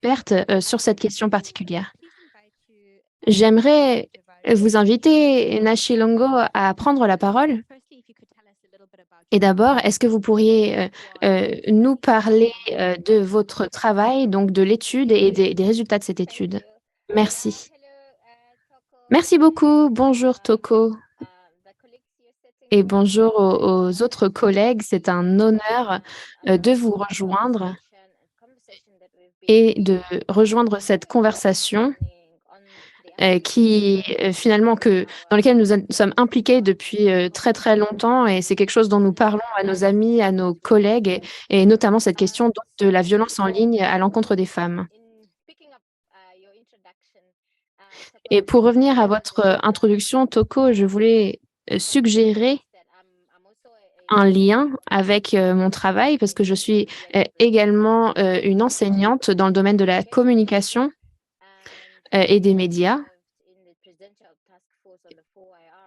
experte sur cette question particulière. J'aimerais vous inviter, Nashi Longo, à prendre la parole. Et d'abord, est-ce que vous pourriez nous parler de votre travail, donc de l'étude et des résultats de cette étude? Merci. Merci beaucoup. Bonjour Toko et bonjour aux autres collègues. C'est un honneur de vous rejoindre et de rejoindre cette conversation qui finalement dans laquelle nous sommes impliqués depuis très très longtemps, et c'est quelque chose dont nous parlons à nos amis, à nos collègues, et notamment cette question donc, de la violence en ligne à l'encontre des femmes. Et pour revenir à votre introduction, Toko, je voulais suggérer un lien avec mon travail parce que je suis également une enseignante dans le domaine de la communication et des médias.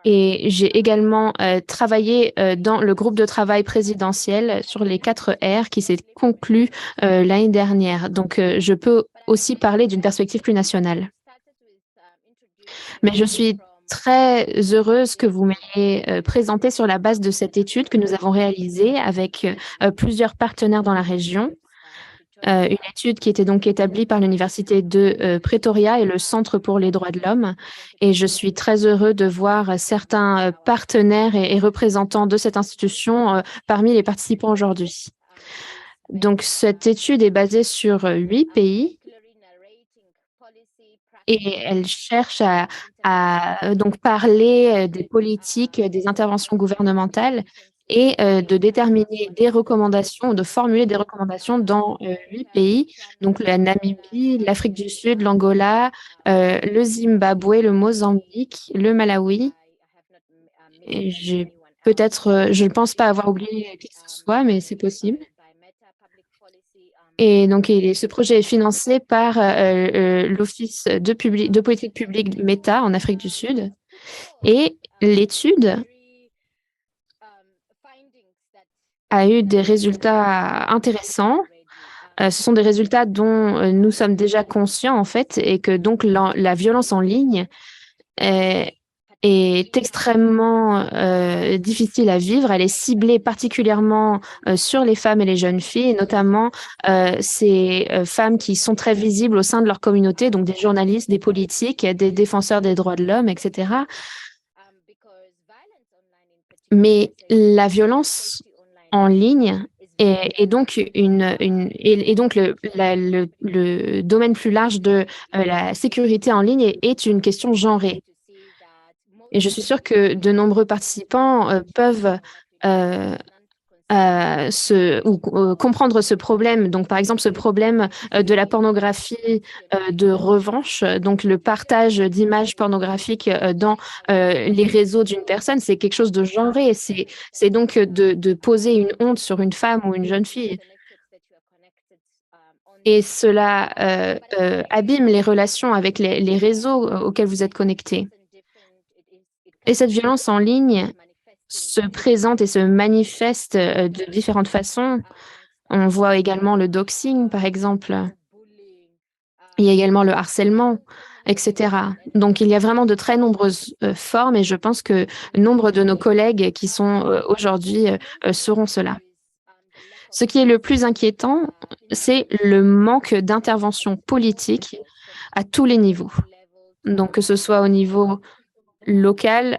Et j'ai également travaillé dans le groupe de travail présidentiel sur les 4 R qui s'est conclu l'année dernière. Donc, je peux aussi parler d'une perspective plus nationale. Mais je suis très heureuse que vous m'ayez présenté sur la base de cette étude que nous avons réalisée avec plusieurs partenaires dans la région. Une étude qui était donc établie par l'Université de Pretoria et le Centre pour les droits de l'homme. Et je suis très heureux de voir certains partenaires et représentants de cette institution parmi les participants aujourd'hui. Donc, cette étude est basée sur 8 pays et elle cherche à donc parler des politiques, des interventions gouvernementales et de déterminer des recommandations, de formuler des recommandations dans 8 pays, donc la Namibie, l'Afrique du Sud, l'Angola, le Zimbabwe, le Mozambique, le Malawi. Et je ne pense pas avoir oublié qui que ce soit, mais c'est possible. Et donc, ce projet est financé par l'Office de politique publique Meta en Afrique du Sud. Et l'étude a eu des résultats intéressants. Ce sont des résultats dont nous sommes déjà conscients, en fait, et que donc la violence en ligne est extrêmement difficile à vivre. Elle est ciblée particulièrement sur les femmes et les jeunes filles, et notamment ces femmes qui sont très visibles au sein de leur communauté, donc des journalistes, des politiques, des défenseurs des droits de l'homme, etc. Mais la violence en ligne et donc le domaine plus large de la sécurité en ligne est une question genrée. Et je suis sûre que de nombreux participants peuvent comprendre ce problème. Donc, par exemple, ce problème de la pornographie de revanche, donc le partage d'images pornographiques dans les réseaux d'une personne, c'est quelque chose de genré. C'est donc de poser une honte sur une femme ou une jeune fille. Et cela abîme les relations avec les réseaux auxquels vous êtes connectés. Et cette violence en ligne se présente et se manifeste de différentes façons. On voit également le doxing, par exemple. Il y a également le harcèlement, etc. Donc, il y a vraiment de très nombreuses formes et je pense que nombre de nos collègues qui sont aujourd'hui sauront cela. Ce qui est le plus inquiétant, c'est le manque d'intervention politique à tous les niveaux. Donc, que ce soit au niveau local,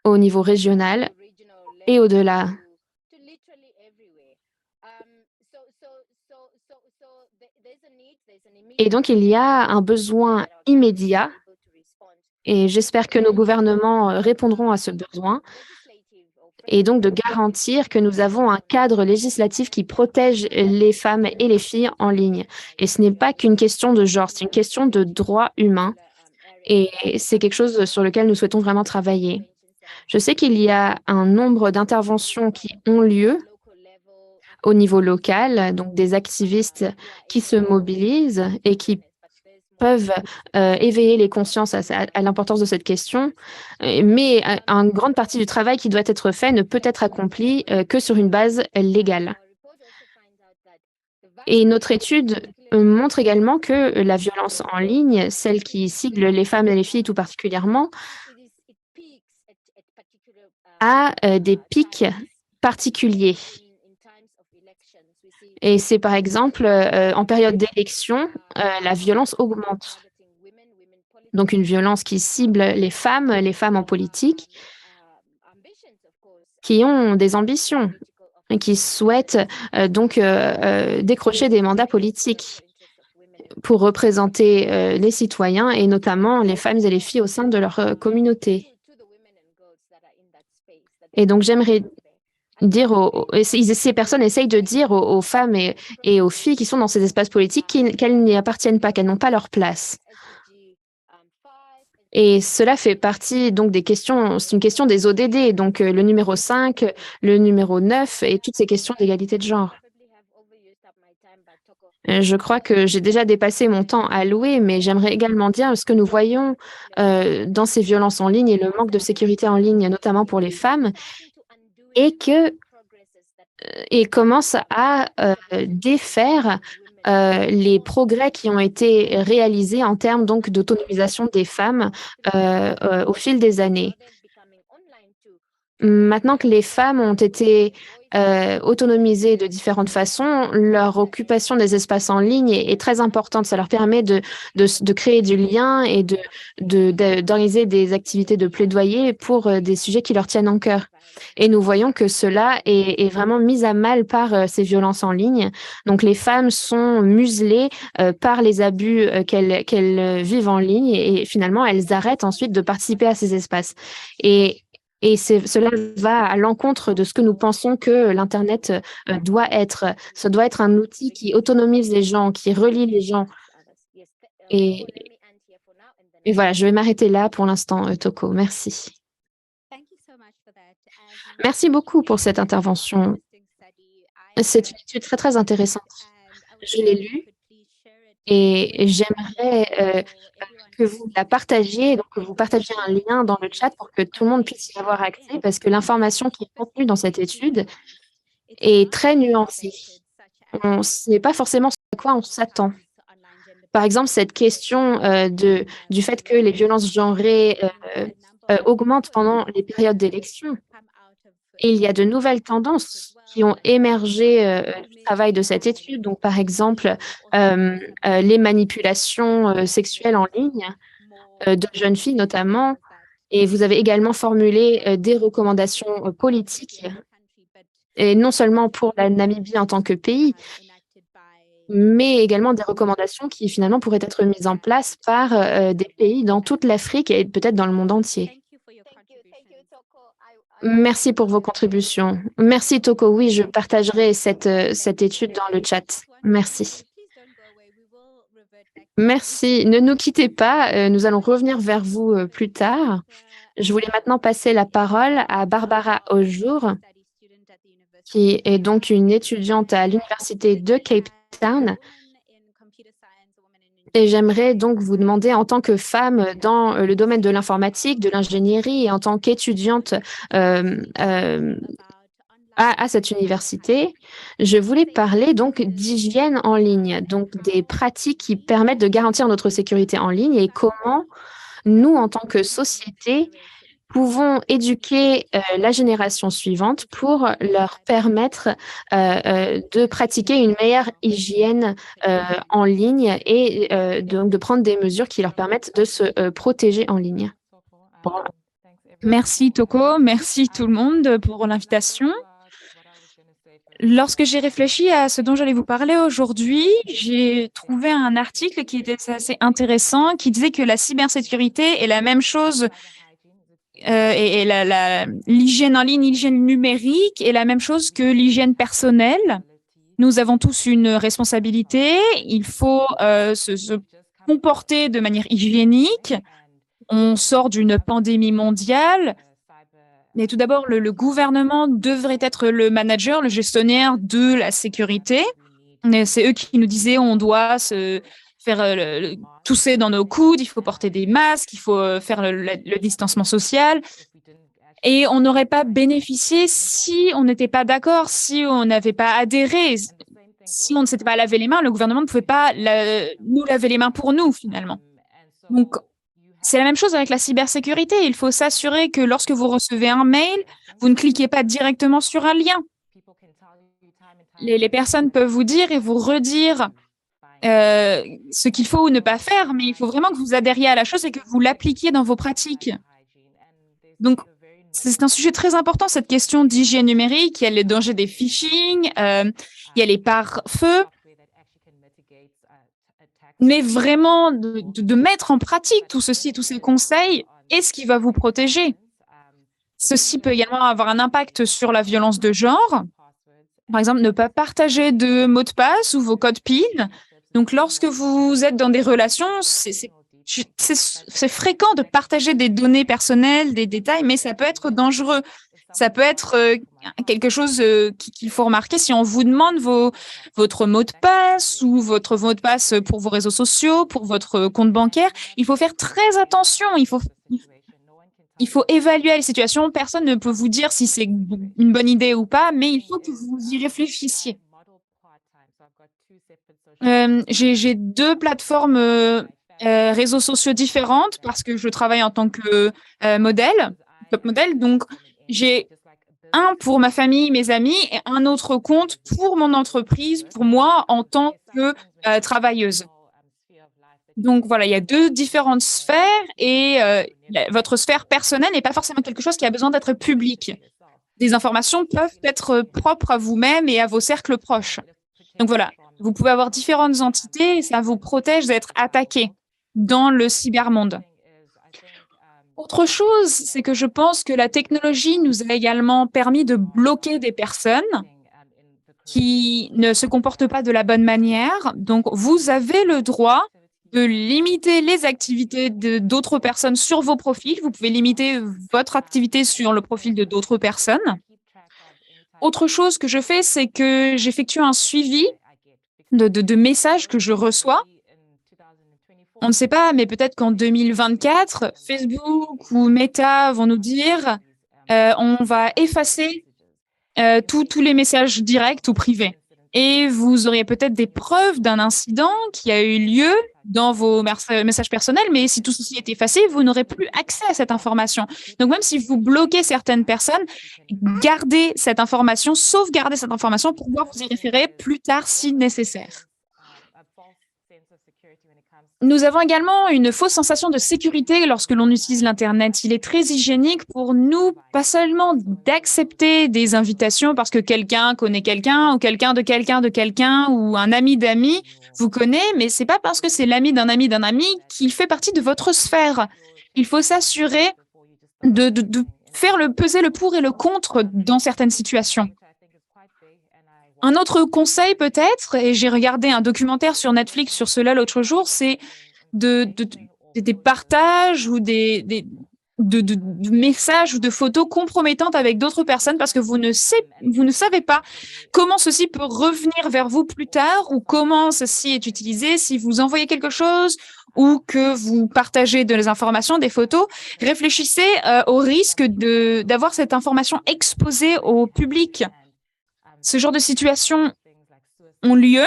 au niveau régional et au-delà. Et donc, il y a un besoin immédiat, et j'espère que nos gouvernements répondront à ce besoin, et donc de garantir que nous avons un cadre législatif qui protège les femmes et les filles en ligne. Et ce n'est pas qu'une question de genre, c'est une question de droits humains, et c'est quelque chose sur lequel nous souhaitons vraiment travailler. Je sais qu'il y a un nombre d'interventions qui ont lieu au niveau local, donc des activistes qui se mobilisent et qui peuvent éveiller les consciences à l'importance de cette question, mais une grande partie du travail qui doit être fait ne peut être accompli que sur une base légale. Et notre étude montre également que la violence en ligne, celle qui cible les femmes et les filles tout particulièrement, a des pics particuliers. Et c'est par exemple en période d'élection, la violence augmente. Donc une violence qui cible les femmes en politique, qui ont des ambitions et qui souhaitent décrocher des mandats politiques pour représenter les citoyens et notamment les femmes et les filles au sein de leur communauté. Et donc j'aimerais dire ces personnes essayent de dire aux femmes et aux filles qui sont dans ces espaces politiques qu'elles n'y appartiennent pas, qu'elles n'ont pas leur place. Et cela fait partie donc des questions, c'est une question des ODD, donc le numéro 5, le numéro 9 et toutes ces questions d'égalité de genre. Je crois que j'ai déjà dépassé mon temps alloué, mais j'aimerais également dire ce que nous voyons dans ces violences en ligne et le manque de sécurité en ligne, notamment pour les femmes, et commence à défaire les progrès qui ont été réalisés en termes donc d'autonomisation des femmes au fil des années. Maintenant que les femmes ont été autonomisées de différentes façons, leur occupation des espaces en ligne est très importante. Ça leur permet de créer du lien et d'organiser des activités de plaidoyer pour des sujets qui leur tiennent en cœur. Et nous voyons que cela est vraiment mis à mal par ces violences en ligne. Donc les femmes sont muselées par les abus qu'elles vivent en ligne et finalement elles arrêtent ensuite de participer à ces espaces. Et cela va à l'encontre de ce que nous pensons que l'Internet doit être. Ça doit être un outil qui autonomise les gens, qui relie les gens. Et, et voilà, je vais m'arrêter là pour l'instant, Toko. Merci. Merci beaucoup pour cette intervention. C'est une étude très, très intéressante. Je l'ai lue et j'aimerais que vous la partagiez, donc que vous partagiez un lien dans le chat pour que tout le monde puisse y avoir accès, parce que l'information qui est contenue dans cette étude est très nuancée. Ce n'est pas forcément ce à quoi on s'attend. Par exemple, cette question du fait que les violences genrées augmentent pendant les périodes d'élection. Et il y a de nouvelles tendances qui ont émergé du travail de cette étude. Donc, par exemple, les manipulations sexuelles en ligne de jeunes filles notamment. Et vous avez également formulé des recommandations politiques, et non seulement pour la Namibie en tant que pays, mais également des recommandations qui finalement pourraient être mises en place par des pays dans toute l'Afrique et peut-être dans le monde entier. Merci pour vos contributions. Merci Toko. Oui, je partagerai cette étude dans le chat. Merci. Merci. Ne nous quittez pas. Nous allons revenir vers vous plus tard. Je voulais maintenant passer la parole à Barbara Aujour, qui est donc une étudiante à l'Université de Cape Town. Et j'aimerais donc vous demander, en tant que femme dans le domaine de l'informatique, de l'ingénierie et en tant qu'étudiante à cette université, je voulais parler donc d'hygiène en ligne, donc des pratiques qui permettent de garantir notre sécurité en ligne et comment nous, en tant que société, pouvons éduquer la génération suivante pour leur permettre de pratiquer une meilleure hygiène en ligne et donc de prendre des mesures qui leur permettent de se protéger en ligne. Merci Toko, merci tout le monde pour l'invitation. Lorsque j'ai réfléchi à ce dont j'allais vous parler aujourd'hui, j'ai trouvé un article qui était assez intéressant, qui disait que la cybersécurité est la même chose et l'hygiène en ligne, l'hygiène numérique est la même chose que l'hygiène personnelle. Nous avons tous une responsabilité. Il faut se comporter de manière hygiénique. On sort d'une pandémie mondiale. Mais tout d'abord, le gouvernement devrait être le manager, le gestionnaire de la sécurité. C'est eux qui nous disaient on doit se faire tousser dans nos coudes, il faut porter des masques, il faut faire le distancement social. Et on n'aurait pas bénéficié si on n'était pas d'accord, si on n'avait pas adhéré. si on ne s'était pas lavé les mains, le gouvernement ne pouvait pas nous laver les mains pour nous, finalement. Donc, c'est la même chose avec la cybersécurité. Il faut s'assurer que lorsque vous recevez un mail, vous ne cliquez pas directement sur un lien. Les personnes peuvent vous dire et vous redire ce qu'il faut ou ne pas faire, mais il faut vraiment que vous adhériez à la chose et que vous l'appliquiez dans vos pratiques. Donc, c'est un sujet très important, cette question d'hygiène numérique. Il y a les dangers des phishing, il y a les pare-feux, mais vraiment de mettre en pratique tout ceci, tous ces conseils, est ce qui va vous protéger. Ceci peut également avoir un impact sur la violence de genre. Par exemple, ne pas partager de mots de passe ou vos codes PIN. Donc, lorsque vous êtes dans des relations, c'est fréquent de partager des données personnelles, des détails, mais ça peut être dangereux. Ça peut être quelque chose qu'il faut remarquer si on vous demande votre mot de passe ou votre mot de passe pour vos réseaux sociaux, pour votre compte bancaire. Il faut faire très attention. Il faut évaluer les situations. Personne ne peut vous dire si c'est une bonne idée ou pas, mais il faut que vous y réfléchissiez. J'ai deux plateformes réseaux sociaux différentes parce que je travaille en tant que top modèle. Donc, j'ai un pour ma famille, mes amis, et un autre compte pour mon entreprise, pour moi en tant que travailleuse. Donc voilà, il y a deux différentes sphères et votre sphère personnelle n'est pas forcément quelque chose qui a besoin d'être public. Des informations peuvent être propres à vous-même et à vos cercles proches. Donc voilà, vous pouvez avoir différentes entités et ça vous protège d'être attaqué dans le cybermonde. Autre chose, c'est que je pense que la technologie nous a également permis de bloquer des personnes qui ne se comportent pas de la bonne manière. Donc, vous avez le droit de limiter les activités d'autres personnes sur vos profils. Vous pouvez limiter votre activité sur le profil de d'autres personnes. Autre chose que je fais, c'est que j'effectue un suivi de messages que je reçois. On ne sait pas, mais peut-être qu'en 2024, Facebook ou Meta vont nous dire on va effacer tous les messages directs ou privés. Et vous auriez peut-être des preuves d'un incident qui a eu lieu dans vos messages personnels, mais si tout ceci est effacé, vous n'aurez plus accès à cette information. Donc même si vous bloquez certaines personnes, gardez cette information, sauvegardez cette information pour pouvoir vous y référer plus tard si nécessaire. Nous avons également une fausse sensation de sécurité lorsque l'on utilise l'Internet. Il est très hygiénique pour nous, pas seulement d'accepter des invitations parce que quelqu'un connaît quelqu'un ou quelqu'un de quelqu'un de quelqu'un ou un ami d'amis vous connaît, mais c'est pas parce que c'est l'ami d'un ami qu'il fait partie de votre sphère. Il faut s'assurer de faire peser le pour et le contre dans certaines situations. Un autre conseil peut-être, et j'ai regardé un documentaire sur Netflix sur cela l'autre jour, c'est des partages ou de messages ou de photos compromettantes avec d'autres personnes parce que vous ne savez pas comment ceci peut revenir vers vous plus tard ou comment ceci est utilisé. Si vous envoyez quelque chose ou que vous partagez des informations, des photos, réfléchissez au risque d'avoir cette information exposée au public. Ce genre de situations ont lieu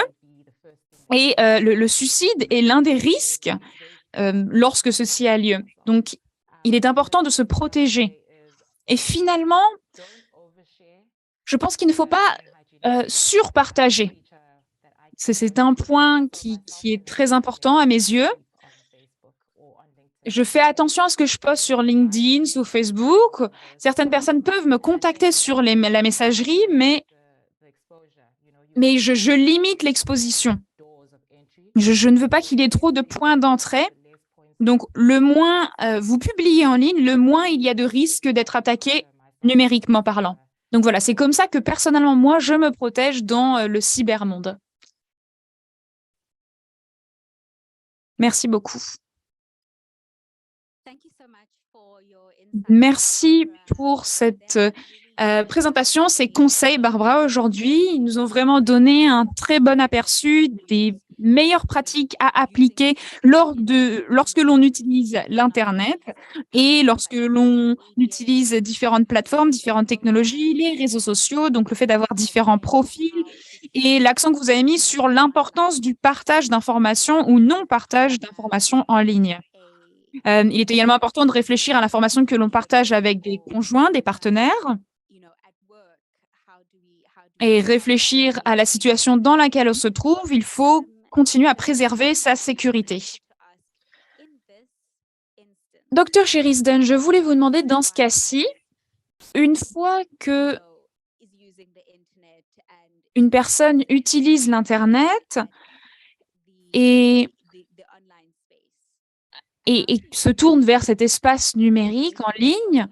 et le suicide est l'un des risques lorsque ceci a lieu. Donc, il est important de se protéger. Et finalement, je pense qu'il ne faut pas surpartager. C'est un point qui est très important à mes yeux. Je fais attention à ce que je poste sur LinkedIn, sur Facebook. Certaines personnes peuvent me contacter sur la messagerie, mais je limite l'exposition. Je ne veux pas qu'il y ait trop de points d'entrée. Donc, le moins vous publiez en ligne, le moins il y a de risques d'être attaqué numériquement parlant. Donc voilà, c'est comme ça que personnellement, moi, je me protège dans le cybermonde. Merci beaucoup. Merci pour cette présentation, ces conseils, Barbara, aujourd'hui. Ils nous ont vraiment donné un très bon aperçu des meilleures pratiques à appliquer lorsque l'on utilise l'Internet et lorsque l'on utilise différentes plateformes, différentes technologies, les réseaux sociaux, donc le fait d'avoir différents profils et l'accent que vous avez mis sur l'importance du partage d'informations ou non-partage d'informations en ligne. Il est également important de réfléchir à l'information que l'on partage avec des conjoints, des partenaires, et réfléchir à la situation dans laquelle on se trouve. Il faut continuer à préserver sa sécurité. Docteur Sherisden, je voulais vous demander, dans ce cas-ci, une fois que une personne utilise l'Internet et se tourne vers cet espace numérique en ligne,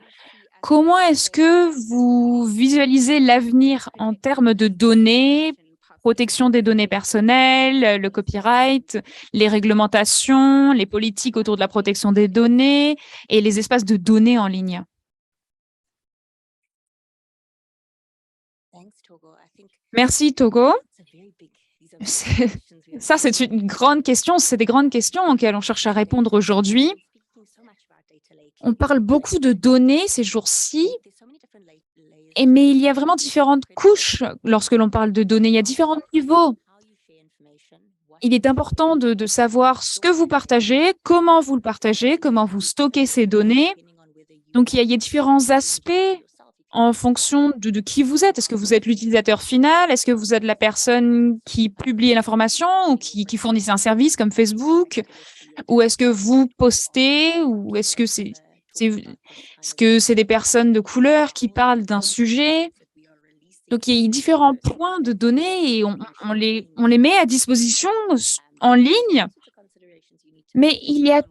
comment est-ce que vous visualisez l'avenir en termes de données, protection des données personnelles, le copyright, les réglementations, les politiques autour de la protection des données et les espaces de données en ligne? Merci, Togo. Ça, c'est une grande question. C'est des grandes questions auxquelles on cherche à répondre aujourd'hui. On parle beaucoup de données ces jours-ci, mais il y a vraiment différentes couches lorsque l'on parle de données. Il y a différents niveaux. Il est important de savoir ce que vous partagez, comment vous le partagez, comment vous stockez ces données. Donc, il y a différents aspects en fonction de qui vous êtes. Est-ce que vous êtes l'utilisateur final? Est-ce que vous êtes la personne qui publie l'information ou qui fournit un service comme Facebook? Ou est-ce que vous postez? Ou est-ce que c'est des personnes de couleur qui parlent d'un sujet? Donc, il y a différents points de données et on les met à disposition en ligne, mais il y a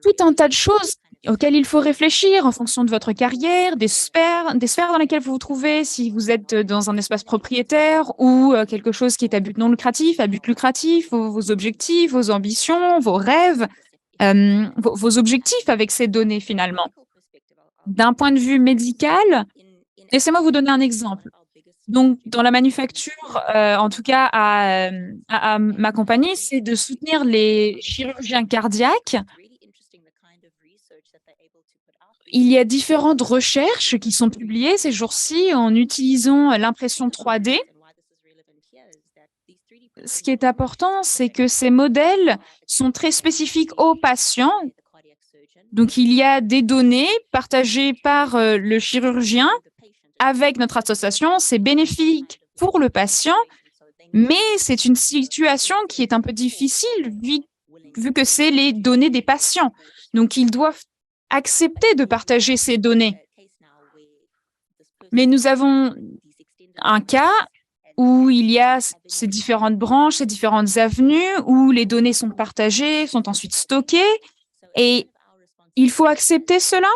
tout un tas de choses auxquelles il faut réfléchir en fonction de votre carrière, des sphères dans lesquelles vous vous trouvez, si vous êtes dans un espace propriétaire ou quelque chose qui est à but non lucratif, à but lucratif, vos objectifs, vos ambitions, vos rêves, vos objectifs avec ces données finalement. D'un point de vue médical, laissez-moi vous donner un exemple. Donc, dans la manufacture, en tout cas à ma compagnie, c'est de soutenir les chirurgiens cardiaques. Il y a différentes recherches qui sont publiées ces jours-ci en utilisant l'impression 3D. Ce qui est important, c'est que ces modèles sont très spécifiques aux patients. Donc, il y a des données partagées par le chirurgien avec notre association. C'est bénéfique pour le patient, mais c'est une situation qui est un peu difficile vu que c'est les données des patients. Donc, ils doivent accepter de partager ces données. Mais nous avons un cas où il y a ces différentes branches, ces différentes avenues, où les données sont partagées, sont ensuite stockées, et il faut accepter cela.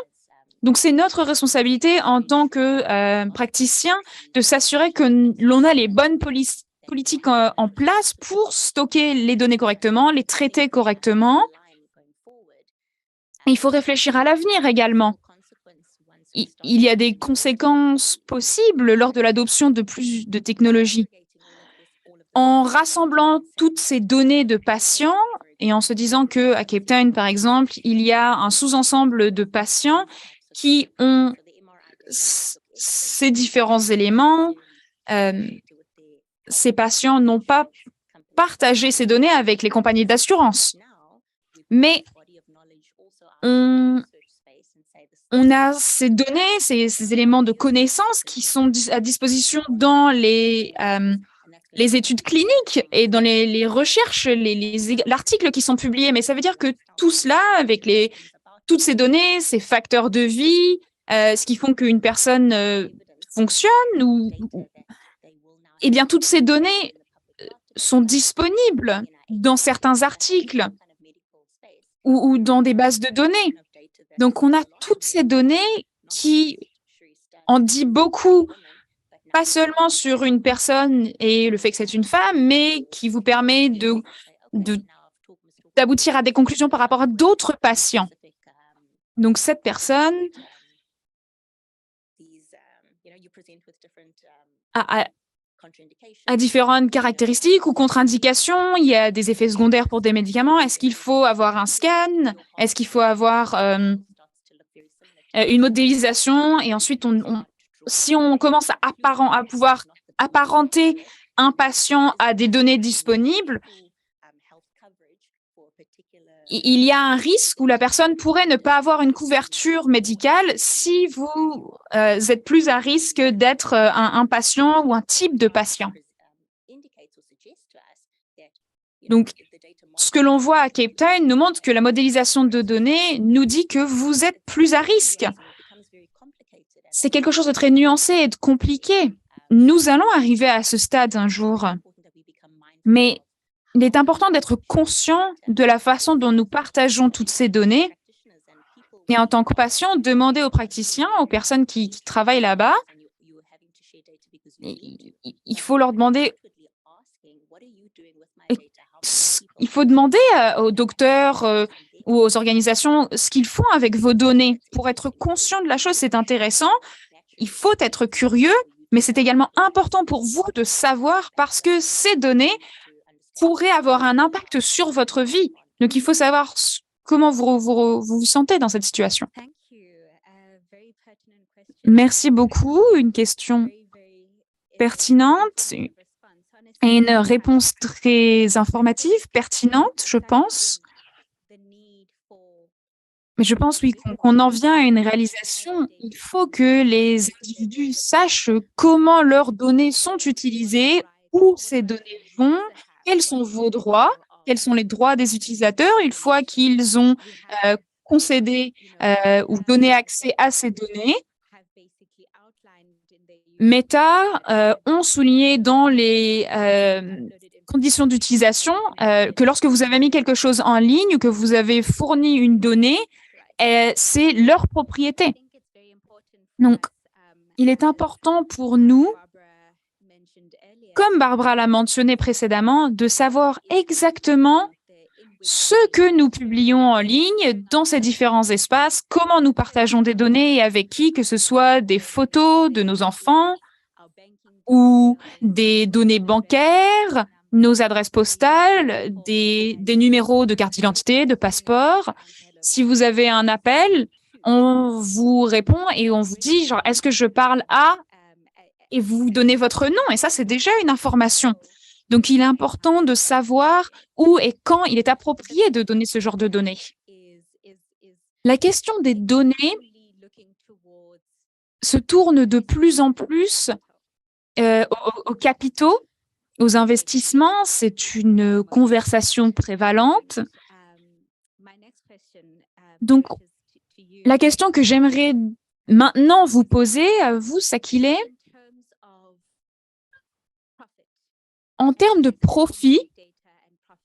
Donc, c'est notre responsabilité en tant que praticien de s'assurer que l'on a les bonnes politiques en place pour stocker les données correctement, les traiter correctement. Il faut réfléchir à l'avenir également. Il y a des conséquences possibles lors de l'adoption de plus de technologies. En rassemblant toutes ces données de patients et en se disant qu'à Cape Town, par exemple, il y a un sous-ensemble de patients qui ont ces différents éléments, ces patients n'ont pas partagé ces données avec les compagnies d'assurance. Mais on a ces données, ces éléments de connaissance qui sont à disposition dans les études cliniques et dans les recherches, l'article qui sont publiés. Mais ça veut dire que tout cela, avec toutes ces données, ces facteurs de vie, ce qui font qu'une personne fonctionne, eh bien, toutes ces données sont disponibles dans certains articles ou dans des bases de données. Donc, on a toutes ces données qui en dit beaucoup, pas seulement sur une personne et le fait que c'est une femme, mais qui vous permet d'aboutir à des conclusions par rapport à d'autres patients. Donc, cette personne a différentes caractéristiques ou contre-indications. Il y a des effets secondaires pour des médicaments. Est-ce qu'il faut avoir un scan? Est-ce qu'il faut avoir une modélisation? Et ensuite, si on commence à pouvoir apparenter un patient a des données disponibles, il y a un risque où la personne pourrait ne pas avoir une couverture médicale si vous êtes plus à risque d'être un patient ou un type de patient. Donc, ce que l'on voit à Cape Town nous montre que la modélisation de données nous dit que vous êtes plus à risque. C'est quelque chose de très nuancé et de compliqué. Nous allons arriver à ce stade un jour, mais il est important d'être conscient de la façon dont nous partageons toutes ces données. Et en tant que patient, demander aux praticiens, aux personnes qui travaillent là-bas, il faut leur demander, il faut demander aux docteurs ou aux organisations ce qu'ils font avec vos données. Pour être conscient de la chose, c'est intéressant. Il faut être curieux, mais c'est également important pour vous de savoir parce que ces données pourraient avoir un impact sur votre vie. Donc, il faut savoir comment vous sentez dans cette situation. Merci beaucoup. Une question pertinente et une réponse très informative, pertinente, je pense. Mais je pense, oui, qu'on en vient à une réalisation. Il faut que les individus sachent comment leurs données sont utilisées, où ces données vont, quels sont vos droits, quels sont les droits des utilisateurs une fois qu'ils ont concédé ou donné accès à ces données. Meta ont souligné dans les conditions d'utilisation que lorsque vous avez mis quelque chose en ligne ou que vous avez fourni une donnée, c'est leur propriété. Donc, il est important pour nous, comme Barbara l'a mentionné précédemment, de savoir exactement ce que nous publions en ligne dans ces différents espaces, comment nous partageons des données et avec qui, que ce soit des photos de nos enfants ou des données bancaires, nos adresses postales, des numéros de carte d'identité, de passeport. Si vous avez un appel, on vous répond et on vous dit, genre, est-ce que je parle à... Et vous donnez votre nom, et ça, c'est déjà une information. Donc, il est important de savoir où et quand il est approprié de donner ce genre de données. La question des données se tourne de plus en plus aux capitaux, aux investissements. C'est une conversation prévalente. Donc, la question que j'aimerais maintenant vous poser, à vous, Sakile, en termes de profit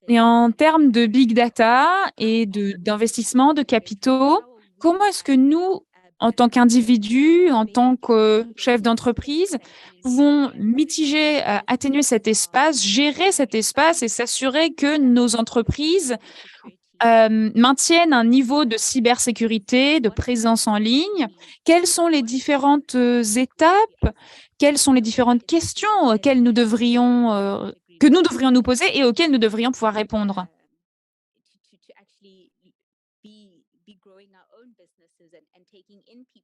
et en termes de big data et d'investissement, de capitaux, comment est-ce que nous, en tant qu'individus, en tant que chefs d'entreprise, pouvons mitiger, atténuer cet espace, gérer cet espace et s'assurer que nos entreprises maintiennent un niveau de cybersécurité, de présence en ligne? Quelles sont les différentes étapes? Quelles sont les différentes questions auxquelles que nous devrions nous poser et auxquelles nous devrions pouvoir répondre?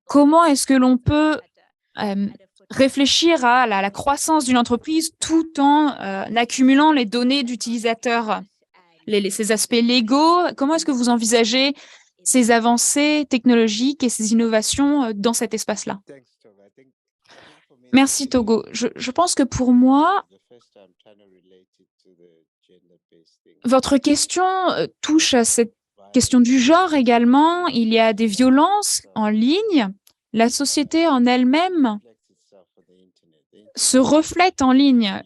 Comment est-ce que l'on peut réfléchir à la croissance d'une entreprise tout en accumulant les données d'utilisateurs, ces aspects légaux? Comment est-ce que vous envisagez ces avancées technologiques et ces innovations dans cet espace-là? Merci, Togo. Je pense que pour moi, votre question touche à cette question du genre également. Il y a des violences en ligne. La société en elle-même se reflète en ligne.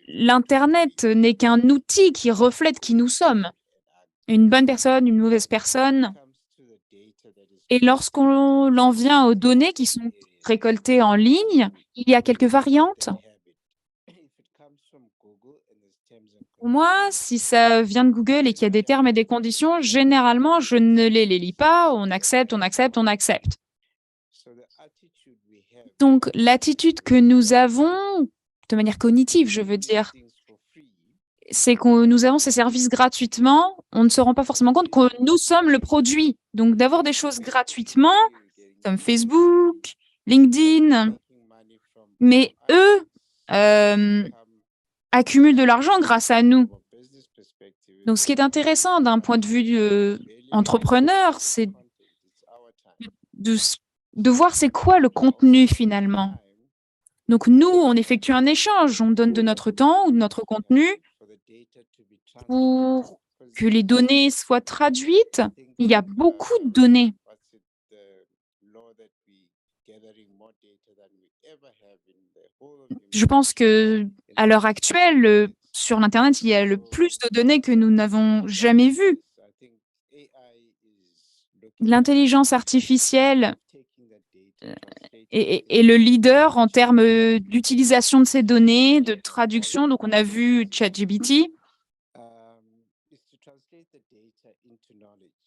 L'Internet n'est qu'un outil qui reflète qui nous sommes. Une bonne personne, une mauvaise personne. Et lorsqu'on en vient aux données qui sont récoltées en ligne, il y a quelques variantes. Pour moi, si ça vient de Google et qu'il y a des termes et des conditions, généralement, je ne les lis pas. On accepte, on accepte, on accepte. Donc, l'attitude que nous avons, de manière cognitive, je veux dire, c'est que nous avons ces services gratuitement. On ne se rend pas forcément compte que nous sommes le produit. Donc, d'avoir des choses gratuitement, comme Facebook, LinkedIn, mais eux accumulent de l'argent grâce à nous. Donc, ce qui est intéressant d'un point de vue entrepreneur, c'est de, de voir c'est quoi le contenu finalement. Donc, nous, on effectue un échange, on donne de notre temps ou de notre contenu pour que les données soient traduites. Il y a beaucoup de données. Je pense que à l'heure actuelle, sur l'internet, il y a le plus de données que nous n'avons jamais vues. L'intelligence artificielle est le leader en termes d'utilisation de ces données, de traduction. Donc, on a vu ChatGPT.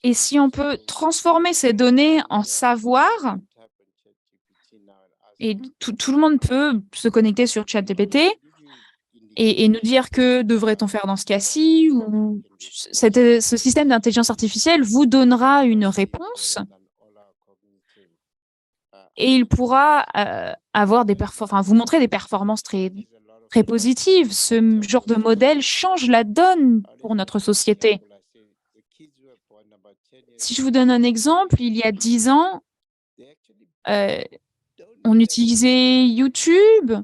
Et si on peut transformer ces données en savoir, et tout le monde peut se connecter sur ChatGPT et nous dire que devrait-on faire dans ce cas-ci, ou ce système d'intelligence artificielle vous donnera une réponse et il pourra avoir vous montrer des performances très, très positives. Ce genre de modèle change la donne pour notre société. Si je vous donne un exemple, il y a 10 ans, on utilisait YouTube.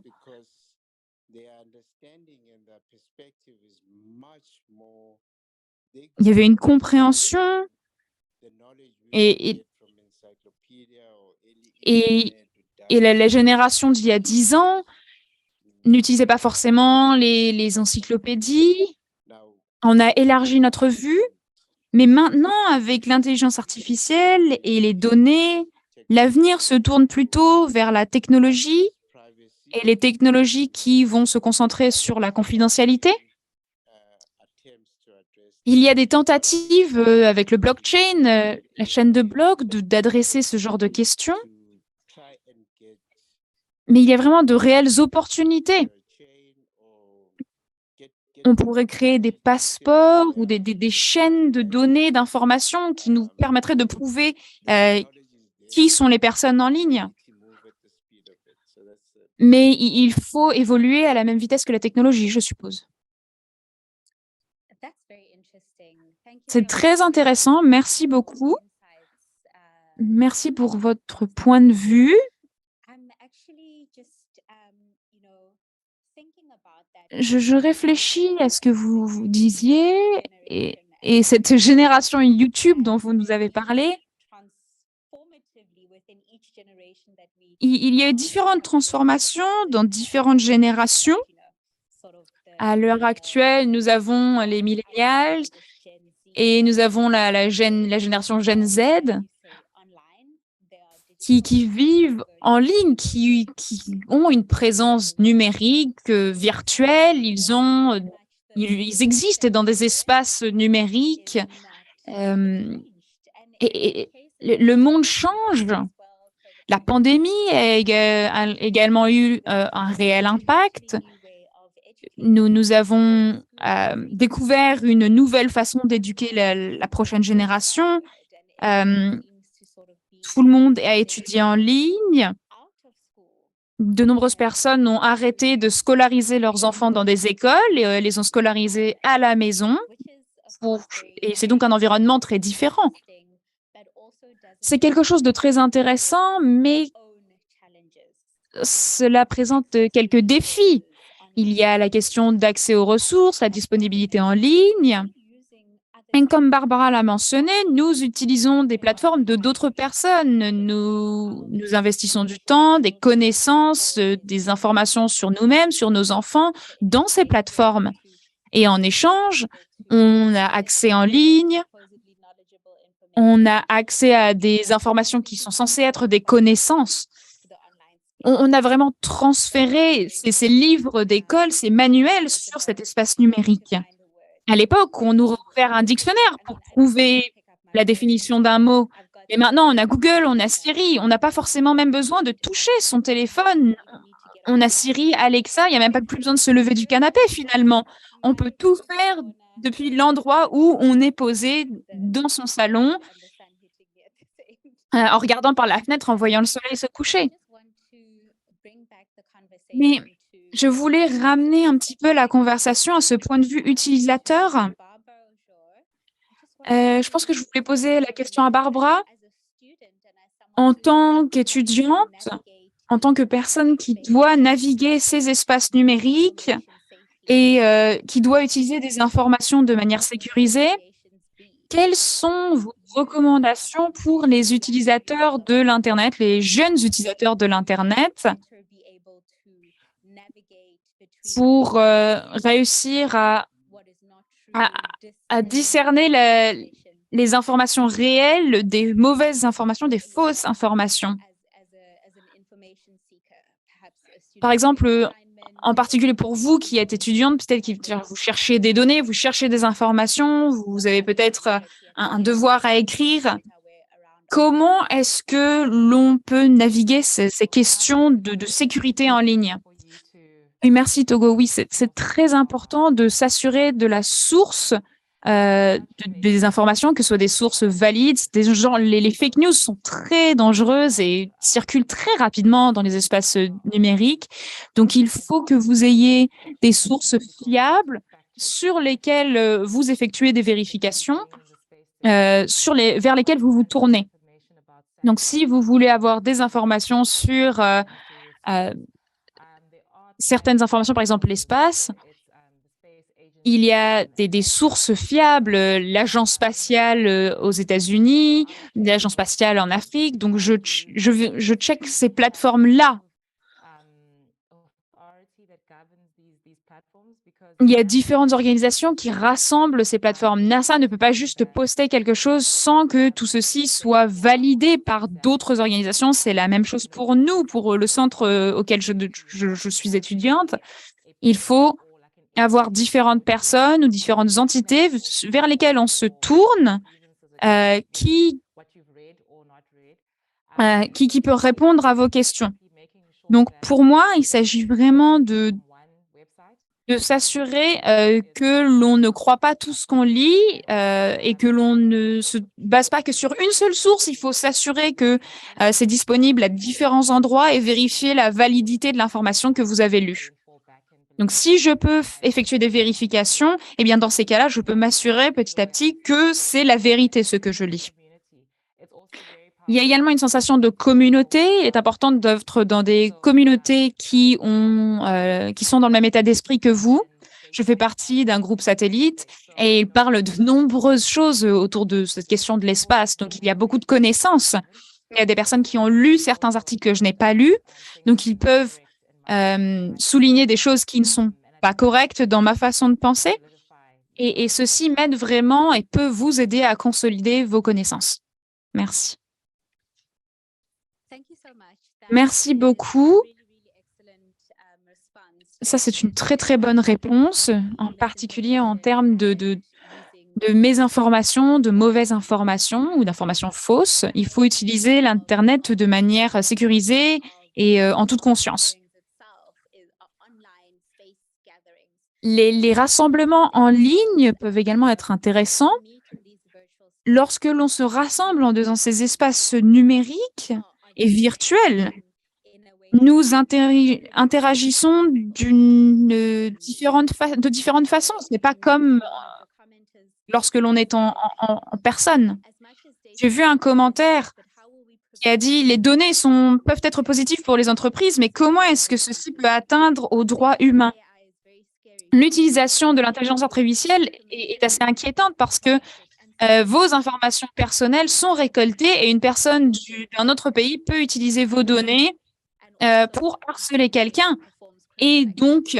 Il y avait une compréhension et la génération d'il y a 10 ans n'utilisait pas forcément les encyclopédies. On a élargi notre vue, mais maintenant, avec l'intelligence artificielle et les données, l'avenir se tourne plutôt vers la technologie et les technologies qui vont se concentrer sur la confidentialité. Il y a des tentatives avec le blockchain, la chaîne de blocs, d'adresser ce genre de questions. Mais il y a vraiment de réelles opportunités. On pourrait créer des passeports ou des chaînes de données, d'informations qui nous permettraient de prouver qui sont les personnes en ligne. Mais il faut évoluer à la même vitesse que la technologie, je suppose. C'est très intéressant. Merci beaucoup. Merci pour votre point de vue. Je réfléchis à ce que vous disiez et cette génération YouTube dont vous nous avez parlé. Il y a eu différentes transformations dans différentes générations. À l'heure actuelle, nous avons les millennials et nous avons la génération Gen Z qui vivent en ligne, qui ont une présence numérique, virtuelle. Ils existent dans des espaces numériques. Et le monde change. La pandémie a également eu un réel impact. Nous avons découvert une nouvelle façon d'éduquer la prochaine génération. Tout le monde a étudié en ligne. De nombreuses personnes ont arrêté de scolariser leurs enfants dans des écoles et les ont scolarisés à la maison. Et c'est donc un environnement très différent. C'est quelque chose de très intéressant, mais cela présente quelques défis. Il y a la question d'accès aux ressources, la disponibilité en ligne. Et comme Barbara l'a mentionné, nous utilisons des plateformes de d'autres personnes. Nous investissons du temps, des connaissances, des informations sur nous-mêmes, sur nos enfants, dans ces plateformes. Et en échange, on a accès en ligne, on a accès à des informations qui sont censées être des connaissances. On a vraiment transféré ces livres d'école, ces manuels sur cet espace numérique. À l'époque, on nous ouvert un dictionnaire pour trouver la définition d'un mot. Et maintenant, on a Google, on a Siri. On n'a pas forcément même besoin de toucher son téléphone. On a Siri, Alexa, il n'y a même pas plus besoin de se lever du canapé finalement. On peut tout faire depuis l'endroit où on est posé dans son salon, en regardant par la fenêtre, en voyant le soleil se coucher. Mais Je voulais ramener un petit peu la conversation à ce point de vue utilisateur. Je pense que je voulais poser la question à Barbara. En tant qu'étudiante, en tant que personne qui doit naviguer ces espaces numériques et qui doit utiliser des informations de manière sécurisée, quelles sont vos recommandations pour les utilisateurs de l'Internet, les jeunes utilisateurs de l'Internet, pour réussir à, à discerner les informations réelles des mauvaises informations, des fausses informations? Par exemple, en particulier pour vous qui êtes étudiante, peut-être que vous cherchez des données, vous cherchez des informations, vous avez peut-être un devoir à écrire. Comment est-ce que l'on peut naviguer ces questions de sécurité en ligne? Oui, merci Togo. Oui, c'est très important de s'assurer de la source des informations, que ce soit des sources valides. Les fake news sont très dangereuses et circulent très rapidement dans les espaces numériques. Donc, il faut que vous ayez des sources fiables sur lesquelles vous effectuez des vérifications, vers lesquelles vous vous tournez. Donc, si vous voulez avoir des informations sur euh, certaines informations, par exemple l'espace, il y a des sources fiables, l'agence spatiale aux États-Unis, l'agence spatiale en Afrique. Donc, je check ces plateformes-là. Il y a différentes organisations qui rassemblent ces plateformes. NASA ne peut pas juste poster quelque chose sans que tout ceci soit validé par d'autres organisations. C'est la même chose pour nous, pour le centre auquel je suis étudiante. Il faut avoir différentes personnes ou différentes entités vers lesquelles on se tourne qui peut répondre à vos questions. Donc, pour moi, il s'agit vraiment de s'assurer que l'on ne croit pas tout ce qu'on lit et que l'on ne se base pas que sur une seule source. Il faut s'assurer que c'est disponible à différents endroits et vérifier la validité de l'information que vous avez lue. Donc, si je peux effectuer des vérifications, eh bien, dans ces cas-là, je peux m'assurer petit à petit que c'est la vérité ce que je lis. Il y a également une sensation de communauté. Il est important d'être dans des communautés qui sont dans le même état d'esprit que vous. Je fais partie d'un groupe satellite et il parle de nombreuses choses autour de cette question de l'espace. Donc, il y a beaucoup de connaissances. Il y a des personnes qui ont lu certains articles que je n'ai pas lus. Donc, ils peuvent souligner des choses qui ne sont pas correctes dans ma façon de penser. Et ceci m'aide vraiment et peut vous aider à consolider vos connaissances. Merci. Merci beaucoup. Ça, c'est une très, très bonne réponse, en particulier en termes de mésinformations, de mauvaises informations ou d'informations fausses. Il faut utiliser l'Internet de manière sécurisée et en toute conscience. Les rassemblements en ligne peuvent également être intéressants. Lorsque l'on se rassemble dans ces espaces numériques et virtuels, nous interagissons de différentes façons. Ce n'est pas comme lorsque l'on est en personne. J'ai vu un commentaire qui a dit « Les données peuvent être positives pour les entreprises, mais comment est-ce que ceci peut atteindre aux droits humains ?» L'utilisation de l'intelligence artificielle est assez inquiétante parce que vos informations personnelles sont récoltées et une personne d'un autre pays peut utiliser vos données pour harceler quelqu'un et donc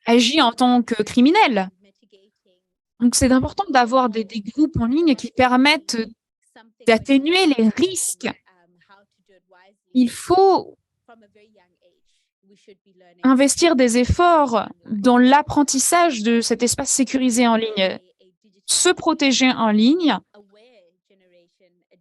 agit en tant que criminel. Donc, c'est important d'avoir des groupes en ligne qui permettent d'atténuer les risques. Il faut investir des efforts dans l'apprentissage de cet espace sécurisé en ligne, se protéger en ligne.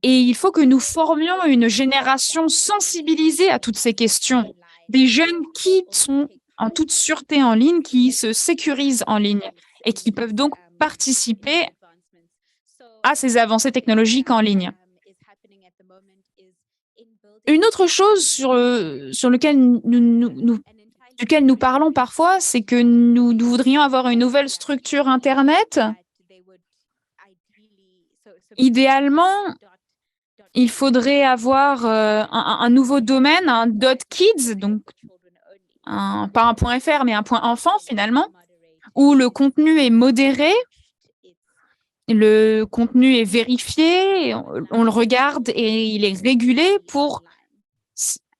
Et il faut que nous formions une génération sensibilisée à toutes ces questions, des jeunes qui sont en toute sûreté en ligne, qui se sécurisent en ligne et qui peuvent donc participer à ces avancées technologiques en ligne. Une autre chose sur laquelle nous duquel nous parlons parfois, c'est que nous voudrions avoir une nouvelle structure Internet. Idéalement, il faudrait avoir un nouveau domaine, un .kids, donc pas un .fr, mais un .enfant finalement, où le contenu est modéré, le contenu est vérifié, on le regarde et il est régulé pour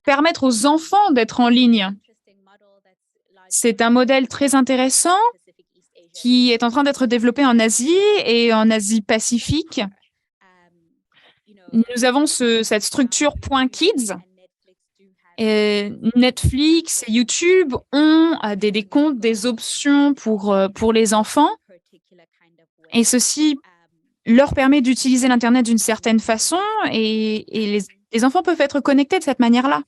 permettre aux enfants d'être en ligne. C'est un modèle très intéressant qui est en train d'être développé en Asie et en Asie-Pacifique. Nous avons cette structure .kids. Et Netflix et YouTube ont des comptes, des options pour les enfants. Et ceci leur permet d'utiliser l'Internet d'une certaine façon et les enfants peuvent être connectés de cette manière-là.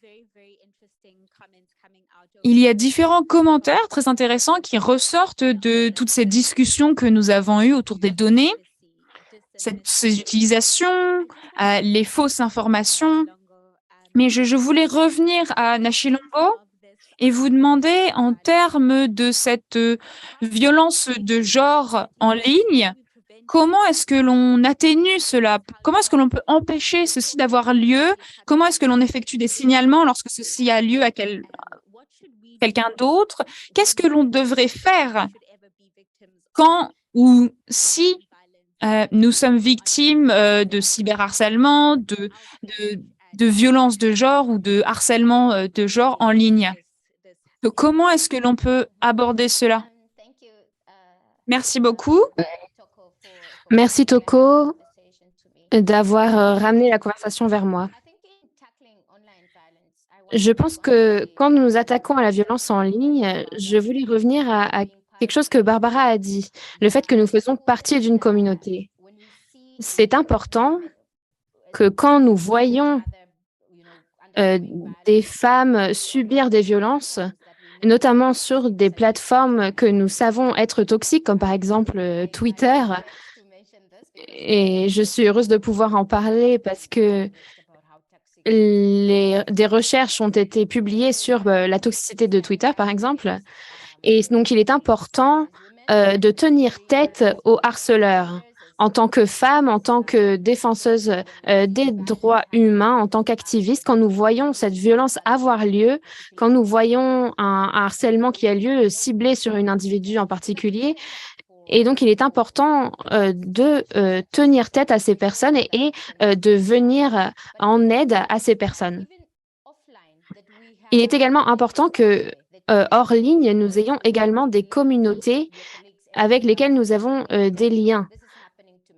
Il y a différents commentaires très intéressants qui ressortent de toutes ces discussions que nous avons eues autour des données, ces utilisations, les fausses informations. Mais je voulais revenir à Nachilongo et vous demander, en termes de cette violence de genre en ligne, comment est-ce que l'on atténue cela? Comment est-ce que l'on peut empêcher ceci d'avoir lieu? Comment est-ce que l'on effectue des signalements lorsque ceci a lieu à quelqu'un d'autre? Qu'est-ce que l'on devrait faire quand ou si nous sommes victimes de cyberharcèlement, de violence de genre ou de harcèlement de genre en ligne? Comment est-ce que l'on peut aborder cela? Merci beaucoup. Merci Toko d'avoir ramené la conversation vers moi. Je pense que quand nous nous attaquons à la violence en ligne, je voulais revenir à quelque chose que Barbara a dit, le fait que nous faisons partie d'une communauté. C'est important que quand nous voyons des femmes subir des violences, notamment sur des plateformes que nous savons être toxiques, comme par exemple Twitter, et je suis heureuse de pouvoir en parler parce que des recherches ont été publiées sur la toxicité de Twitter, par exemple. Et donc, il est important de tenir tête aux harceleurs. En tant que femme, en tant que défenseuse des droits humains, en tant qu'activiste, quand nous voyons cette violence avoir lieu, quand nous voyons un harcèlement qui a lieu ciblé sur une individu en particulier, et donc il est important de tenir tête à ces personnes et de venir en aide à ces personnes. Il est également important que hors ligne, nous ayons également des communautés avec lesquelles nous avons des liens.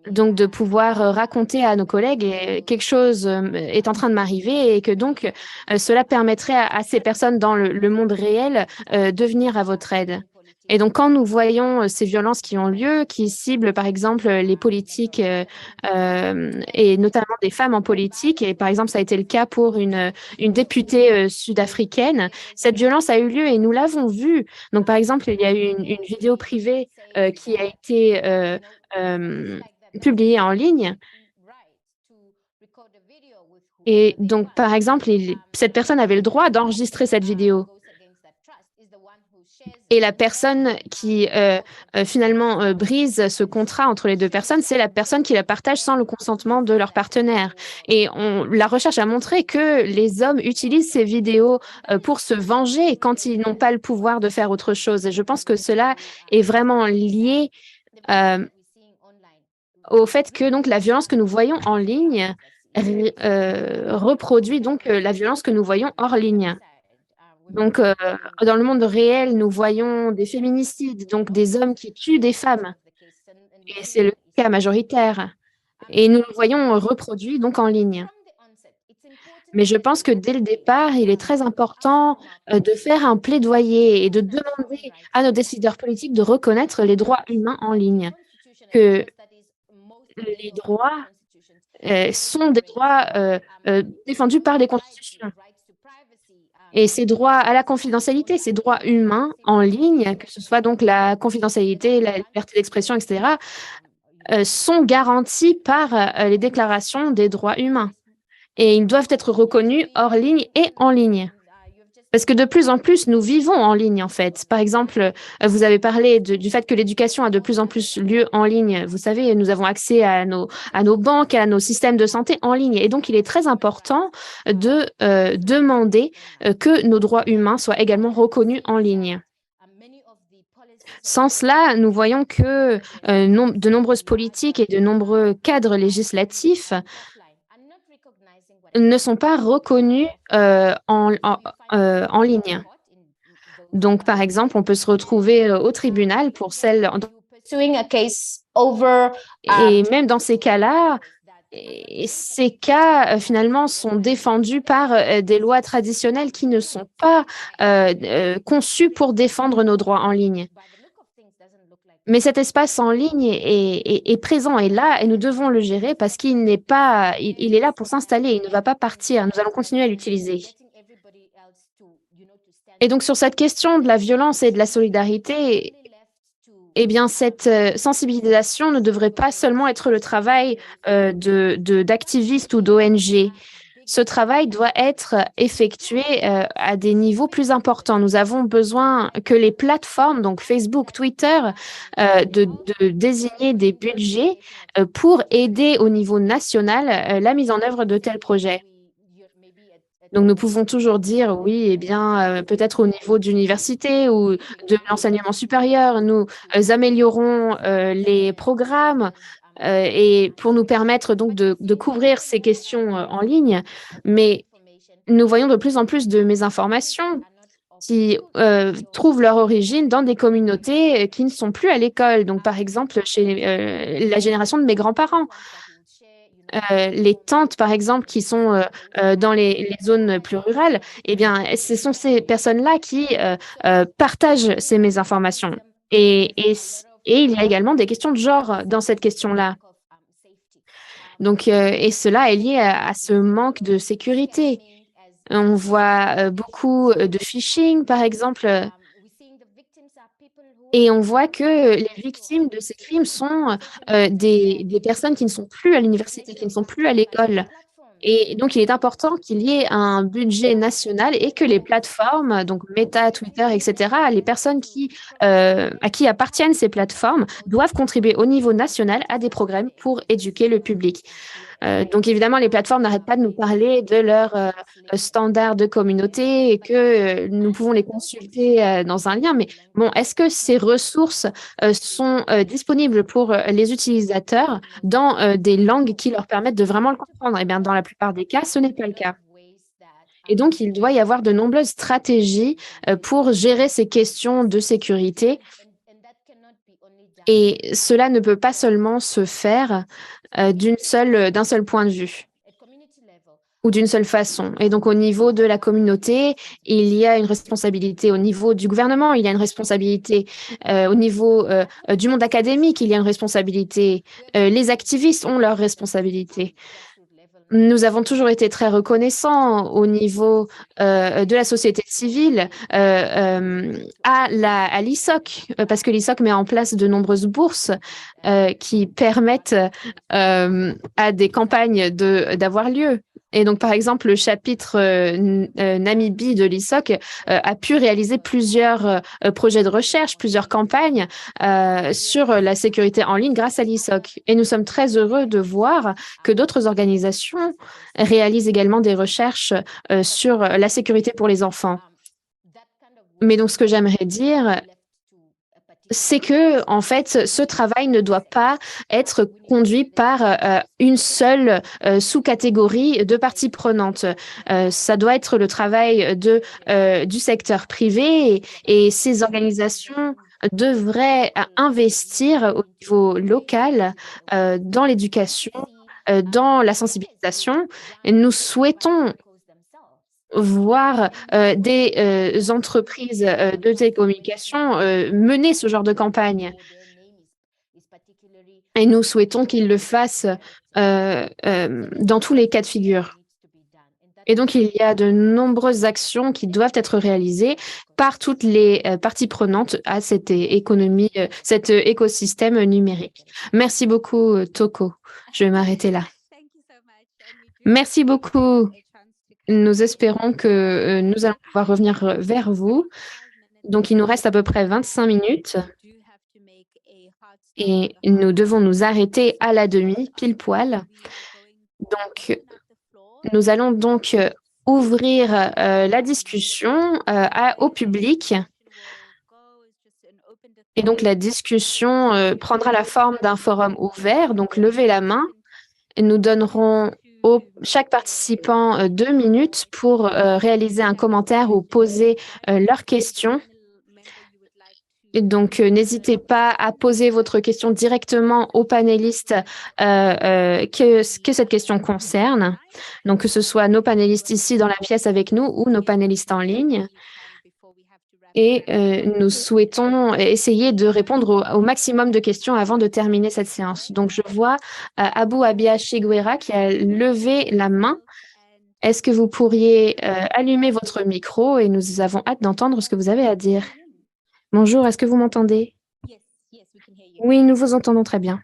Donc, de pouvoir raconter à nos collègues quelque chose est en train de m'arriver et que donc cela permettrait à ces personnes dans le monde réel de venir à votre aide. Et donc, quand nous voyons ces violences qui ont lieu, qui ciblent par exemple les politiques et notamment des femmes en politique, et par exemple, ça a été le cas pour une députée sud-africaine, cette violence a eu lieu et nous l'avons vu. Donc, par exemple, il y a eu une vidéo privée qui a été publiée en ligne. Et donc, par exemple, cette personne avait le droit d'enregistrer cette vidéo. Et la personne qui finalement brise ce contrat entre les deux personnes, c'est la personne qui la partage sans le consentement de leur partenaire. Et la recherche a montré que les hommes utilisent ces vidéos pour se venger quand ils n'ont pas le pouvoir de faire autre chose. Et je pense que cela est vraiment lié au fait que donc la violence que nous voyons en ligne reproduit donc la violence que nous voyons hors ligne. Donc, dans le monde réel, nous voyons des féminicides, donc des hommes qui tuent des femmes. Et c'est le cas majoritaire. Et nous le voyons reproduit donc en ligne. Mais je pense que dès le départ, il est très important de faire un plaidoyer et de demander à nos décideurs politiques de reconnaître les droits humains en ligne, que les droits sont des droits défendus par les constitutions. Et ces droits à la confidentialité, ces droits humains en ligne, que ce soit donc la confidentialité, la liberté d'expression, etc., sont garantis par les déclarations des droits humains. Et ils doivent être reconnus hors ligne et en ligne. Parce que de plus en plus, nous vivons en ligne, en fait. Par exemple, vous avez parlé du fait que l'éducation a de plus en plus lieu en ligne. Vous savez, nous avons accès à nos banques, à nos systèmes de santé en ligne. Et donc, il est très important de demander que nos droits humains soient également reconnus en ligne. Sans cela, nous voyons que de nombreuses politiques et de nombreux cadres législatifs ne sont pas reconnus en ligne. Donc, par exemple, on peut se retrouver au tribunal pour celle... Et même dans ces cas-là, ces cas, finalement, sont défendus par des lois traditionnelles qui ne sont pas conçues pour défendre nos droits en ligne. Mais cet espace en ligne est présent et là, et nous devons le gérer parce qu'il n'est pas, il est là pour s'installer, il ne va pas partir. Nous allons continuer à l'utiliser. Et donc, sur cette question de la violence et de la solidarité, eh bien, cette sensibilisation ne devrait pas seulement être le travail d'activistes ou d'ONG. Ce travail doit être effectué à des niveaux plus importants. Nous avons besoin que les plateformes, donc Facebook, Twitter, de désigner des budgets pour aider au niveau national la mise en œuvre de tels projets. Donc, nous pouvons toujours dire, oui, eh bien, peut-être au niveau d'université ou de l'enseignement supérieur, nous améliorons les programmes et pour nous permettre donc de couvrir ces questions en ligne. Mais nous voyons de plus en plus de mésinformations qui trouvent leur origine dans des communautés qui ne sont plus à l'école. Donc, par exemple, chez la génération de mes grands-parents. Les tantes, par exemple, qui sont dans les zones plus rurales, eh bien, ce sont ces personnes-là qui partagent ces mésinformations. Et il y a également des questions de genre dans cette question-là. Donc, et cela est lié à ce manque de sécurité. On voit beaucoup de phishing, par exemple, et on voit que les victimes de ces crimes sont des personnes qui ne sont plus à l'université, qui ne sont plus à l'école. Et donc, il est important qu'il y ait un budget national et que les plateformes, donc Meta, Twitter, etc., les personnes à qui appartiennent ces plateformes doivent contribuer au niveau national à des programmes pour éduquer le public. Donc, évidemment, les plateformes n'arrêtent pas de nous parler de leurs standards de communauté et que nous pouvons les consulter dans un lien. Mais bon, est-ce que ces ressources sont disponibles pour les utilisateurs dans des langues qui leur permettent de vraiment le comprendre? Eh bien, dans la plupart des cas, ce n'est pas le cas. Et donc, il doit y avoir de nombreuses stratégies pour gérer ces questions de sécurité. Et cela ne peut pas seulement se faire d'un seul point de vue ou d'une seule façon. Et donc, au niveau de la communauté, il y a une responsabilité. Au niveau du gouvernement, il y a une responsabilité. Au niveau du monde académique, il y a une responsabilité. Les activistes ont leur responsabilité. Nous avons toujours été très reconnaissants au niveau de la société civile à l'ISOC, parce que l'ISOC met en place de nombreuses bourses qui permettent à des campagnes d'avoir lieu. Et donc, par exemple, le chapitre Namibie de l'ISOC a pu réaliser plusieurs projets de recherche, plusieurs campagnes sur la sécurité en ligne grâce à l'ISOC. Et nous sommes très heureux de voir que d'autres organisations réalisent également des recherches sur la sécurité pour les enfants. Mais donc, ce que j'aimerais dire, c'est que, en fait, ce travail ne doit pas être conduit par une seule sous-catégorie de parties prenantes. Ça doit être le travail du secteur privé et ces organisations devraient investir au niveau local dans l'éducation, dans la sensibilisation. Et nous souhaitons voir des entreprises de télécommunications mener ce genre de campagne. Et nous souhaitons qu'ils le fassent dans tous les cas de figure. Et donc, il y a de nombreuses actions qui doivent être réalisées par toutes les parties prenantes à cette économie, cet écosystème numérique. Merci beaucoup, Toko. Je vais m'arrêter là. Merci beaucoup. Nous espérons que nous allons pouvoir revenir vers vous. Donc, il nous reste à peu près 25 minutes et nous devons nous arrêter à la demi, pile poil. Donc, nous allons donc ouvrir la discussion au public. Et donc, la discussion prendra la forme d'un forum ouvert. Donc, levez la main. Et nous donnerons chaque participant 2 minutes pour réaliser un commentaire ou poser leurs questions. Et donc, n'hésitez pas à poser votre question directement aux panélistes que cette question concerne. Donc, que ce soit nos panélistes ici dans la pièce avec nous ou nos panélistes en ligne. Et nous souhaitons essayer de répondre au maximum de questions avant de terminer cette séance. Donc, je vois Abou Abia Chiguera qui a levé la main. Est-ce que vous pourriez allumer votre micro et nous avons hâte d'entendre ce que vous avez à dire. Bonjour, est-ce que vous m'entendez? Oui, nous vous entendons très bien.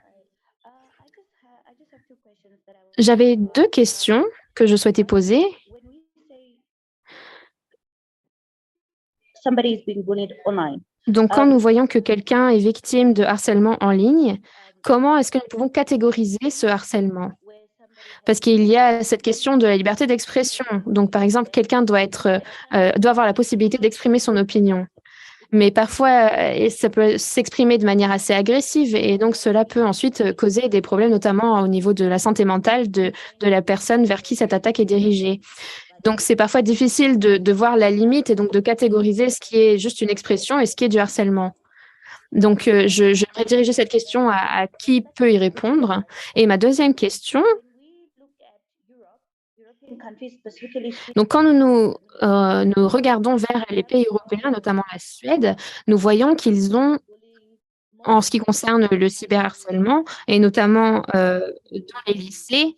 J'avais 2 questions que je souhaitais poser. Donc, quand nous voyons que quelqu'un est victime de harcèlement en ligne, comment est-ce que nous pouvons catégoriser ce harcèlement? Parce qu'il y a cette question de la liberté d'expression. Donc, par exemple, quelqu'un doit avoir la possibilité d'exprimer son opinion. Mais parfois, ça peut s'exprimer de manière assez agressive et donc cela peut ensuite causer des problèmes, notamment au niveau de la santé mentale de la personne vers qui cette attaque est dirigée. Donc, c'est parfois difficile de voir la limite et donc de catégoriser ce qui est juste une expression et ce qui est du harcèlement. Donc, je vais diriger cette question à qui peut y répondre. Et ma deuxième question, donc quand nous regardons vers les pays européens, notamment la Suède, nous voyons qu'ils ont, en ce qui concerne le cyberharcèlement, et notamment dans les lycées,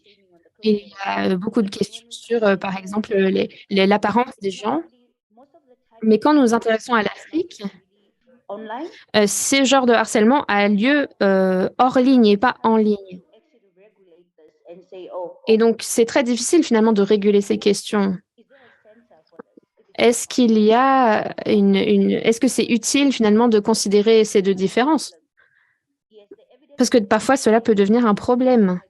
il y a beaucoup de questions sur, par exemple, l'apparence des gens. Mais quand nous nous intéressons à l'Afrique, ce genre de harcèlement a lieu hors ligne et pas en ligne. Et donc, c'est très difficile finalement de réguler ces questions. Est-ce qu'il y a est-ce que c'est utile finalement de considérer ces 2 différences? Parce que parfois, cela peut devenir un problème.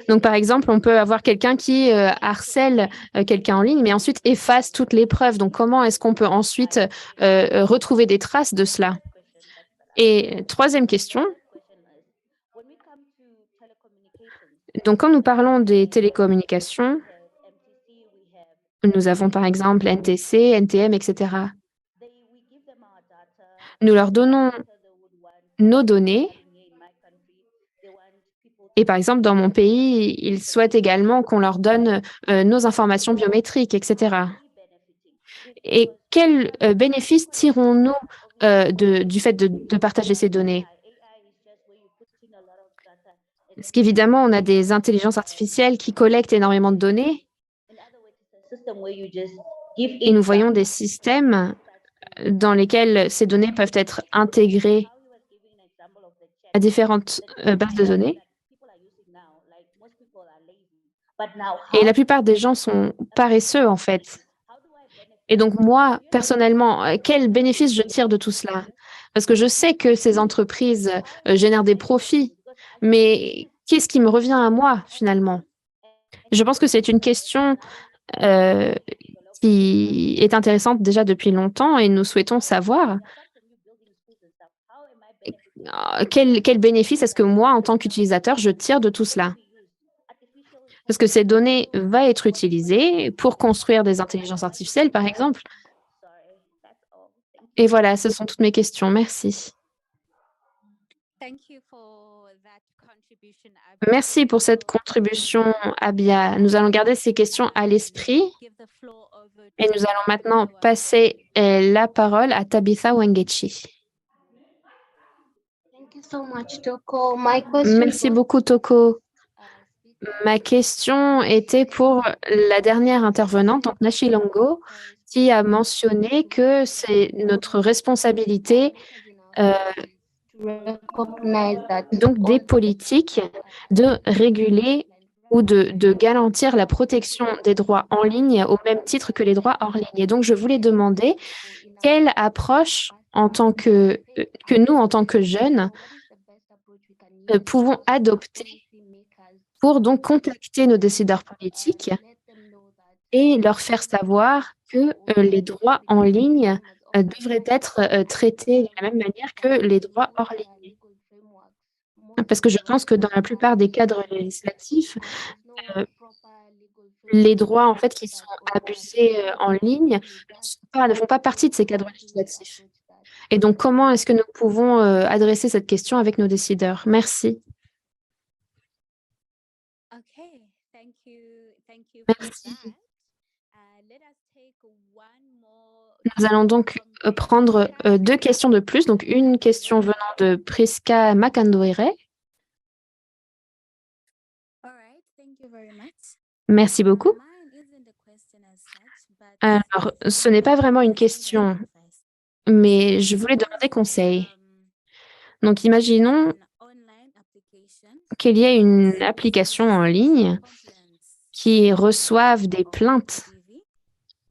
Donc, par exemple, on peut avoir quelqu'un qui harcèle quelqu'un en ligne, mais ensuite efface toutes les preuves. Donc, comment est-ce qu'on peut ensuite retrouver des traces de cela? Et troisième question. Donc, quand nous parlons des télécommunications, nous avons par exemple NTC, NTM, etc. Nous leur donnons nos données. Et par exemple, dans mon pays, ils souhaitent également qu'on leur donne nos informations biométriques, etc. Et quels bénéfices tirons-nous du fait de partager ces données? Parce qu'évidemment, on a des intelligences artificielles qui collectent énormément de données et nous voyons des systèmes dans lesquels ces données peuvent être intégrées à différentes bases de données. Et la plupart des gens sont paresseux, en fait. Et donc, moi, personnellement, quel bénéfice je tire de tout cela? Parce que je sais que ces entreprises génèrent des profits, mais qu'est-ce qui me revient à moi, finalement? Je pense que c'est une question qui est intéressante déjà depuis longtemps et nous souhaitons savoir quel bénéfice est-ce que moi, en tant qu'utilisateur, je tire de tout cela? Parce que ces données vont être utilisées pour construire des intelligences artificielles, par exemple. Et voilà, ce sont toutes mes questions. Merci. Merci pour cette contribution, Abia. Nous allons garder ces questions à l'esprit et nous allons maintenant passer la parole à Tabitha Wangechi. Merci beaucoup, Toko. Ma question était pour la dernière intervenante, donc Nashi Longo, qui a mentionné que c'est notre responsabilité donc des politiques de réguler ou de garantir la protection des droits en ligne au même titre que les droits hors ligne. Et donc, je voulais demander quelle approche que nous, en tant que jeunes, pouvons adopter pour donc contacter nos décideurs politiques et leur faire savoir que les droits en ligne devraient être traités de la même manière que les droits hors ligne. Parce que je pense que dans la plupart des cadres législatifs, les droits en fait qui sont abusés en ligne ne font pas partie de ces cadres législatifs. Et donc, comment est-ce que nous pouvons adresser cette question avec nos décideurs? Merci. Merci. Nous allons donc prendre 2 questions de plus. Donc, une question venant de Priska Makandoire. Merci beaucoup. Alors, ce n'est pas vraiment une question, mais je voulais demander conseil. Donc, imaginons qu'il y ait une application en ligne qui reçoive des plaintes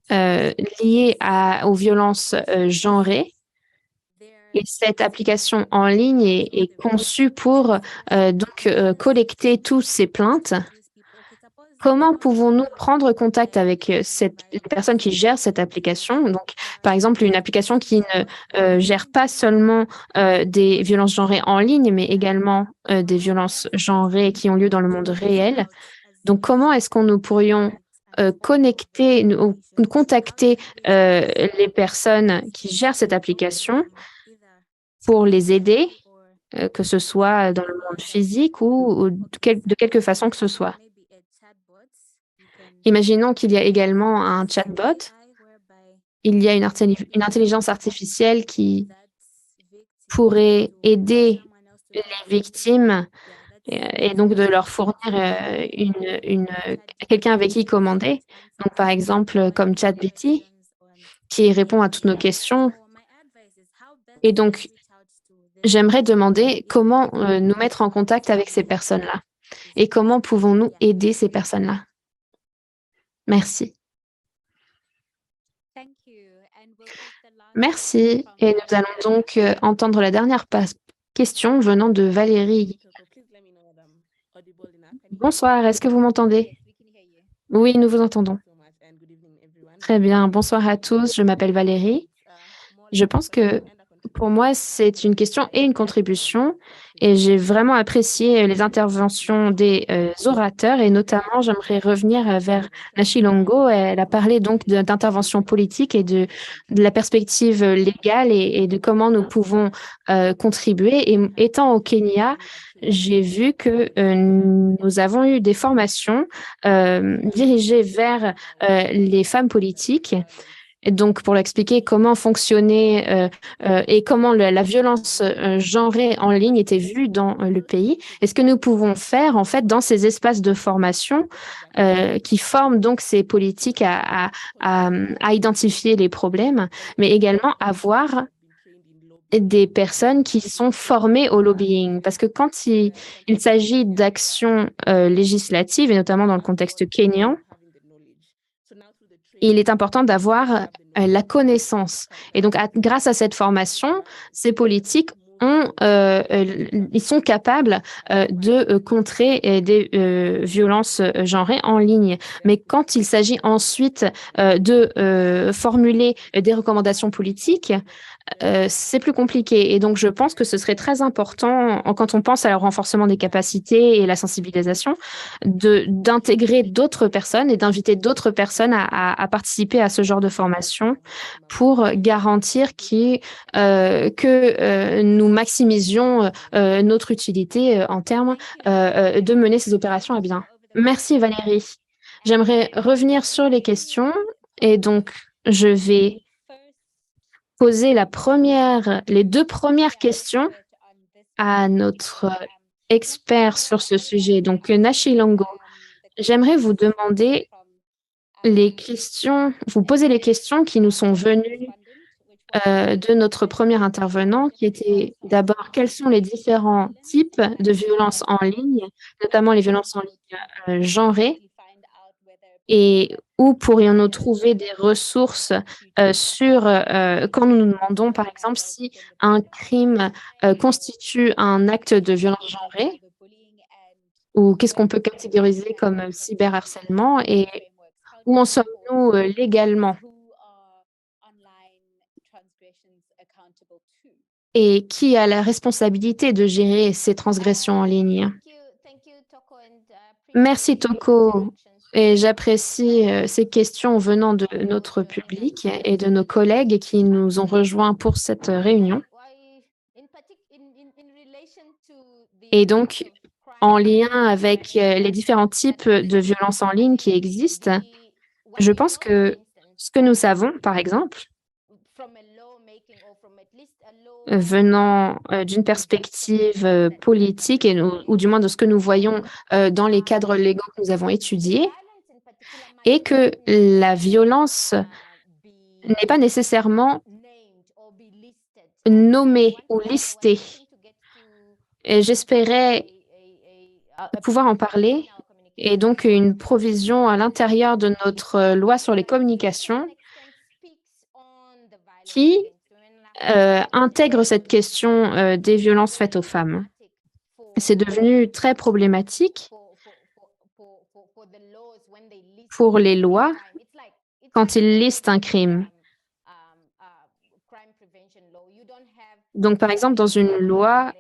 liées aux violences genrées. Et cette application en ligne est conçue pour collecter toutes ces plaintes. Comment pouvons-nous prendre contact avec les personnes qui gèrent cette application? Donc, par exemple, une application qui ne gère pas seulement des violences genrées en ligne, mais également des violences genrées qui ont lieu dans le monde réel. Donc, comment est-ce qu'on nous pourrions contacter les personnes qui gèrent cette application pour les aider, que ce soit dans le monde physique ou de quelque façon que ce soit? Imaginons qu'il y a également un chatbot. Il y a une intelligence artificielle qui pourrait aider les victimes et donc de leur fournir quelqu'un avec qui commander. Donc, par exemple, comme ChatGPT, qui répond à toutes nos questions. Et donc, j'aimerais demander comment nous mettre en contact avec ces personnes-là et comment pouvons-nous aider ces personnes-là. Merci. Merci. Et nous allons donc entendre la dernière question venant de Valérie. Bonsoir, est-ce que vous m'entendez? Oui, nous vous entendons. Très bien, bonsoir à tous, je m'appelle Valérie. Je pense que pour moi, c'est une question et une contribution. Et j'ai vraiment apprécié les interventions des orateurs et notamment, j'aimerais revenir vers Nashi Longo. Elle a parlé donc d'intervention politique et de la perspective légale et de comment nous pouvons contribuer. Et étant au Kenya, j'ai vu que nous avons eu des formations dirigées vers les femmes politiques. Et donc, pour l'expliquer comment fonctionnait et comment la violence genrée en ligne était vue dans le pays, et ce que nous pouvons faire, en fait, dans ces espaces de formation qui forment donc ces politiques à identifier les problèmes, mais également avoir des personnes qui sont formées au lobbying. Parce que quand il s'agit d'actions législatives, et notamment dans le contexte kényan, il est important d'avoir la connaissance. Et donc, grâce à cette formation, ces politiques ils sont capables de contrer des violences genrées en ligne. Mais quand il s'agit ensuite de formuler des recommandations politiques, c'est plus compliqué. Et donc, je pense que ce serait très important, quand on pense à le renforcement des capacités et la sensibilisation, d'intégrer d'autres personnes et d'inviter d'autres personnes à participer à ce genre de formation pour garantir que nous maximisions notre utilité en termes de mener ces opérations à bien. Merci Valérie. J'aimerais revenir sur les questions et donc je vais poser les 2 premières questions à notre expert sur ce sujet. Donc, Nashi Longo, j'aimerais vous demander vous poser les questions qui nous sont venues de notre premier intervenant, qui était d'abord quels sont les différents types de violences en ligne, notamment les violences en ligne genrées, et où pourrions-nous trouver des ressources sur quand nous nous demandons, par exemple, si un crime constitue un acte de violence genrée, ou qu'est-ce qu'on peut catégoriser comme cyberharcèlement et où en sommes-nous légalement et qui a la responsabilité de gérer ces transgressions en ligne. Merci Toko et j'apprécie ces questions venant de notre public et de nos collègues qui nous ont rejoints pour cette réunion. Et donc, en lien avec les différents types de violences en ligne qui existent, je pense que ce que nous savons, par exemple, venant d'une perspective politique ou du moins de ce que nous voyons dans les cadres légaux que nous avons étudiés, est que la violence n'est pas nécessairement nommée ou listée. Et j'espérais pouvoir en parler et donc une provision à l'intérieur de notre loi sur les communications qui intègre cette question des violences faites aux femmes. C'est devenu très problématique pour les lois quand ils listent un crime. Donc, par exemple, dans une loi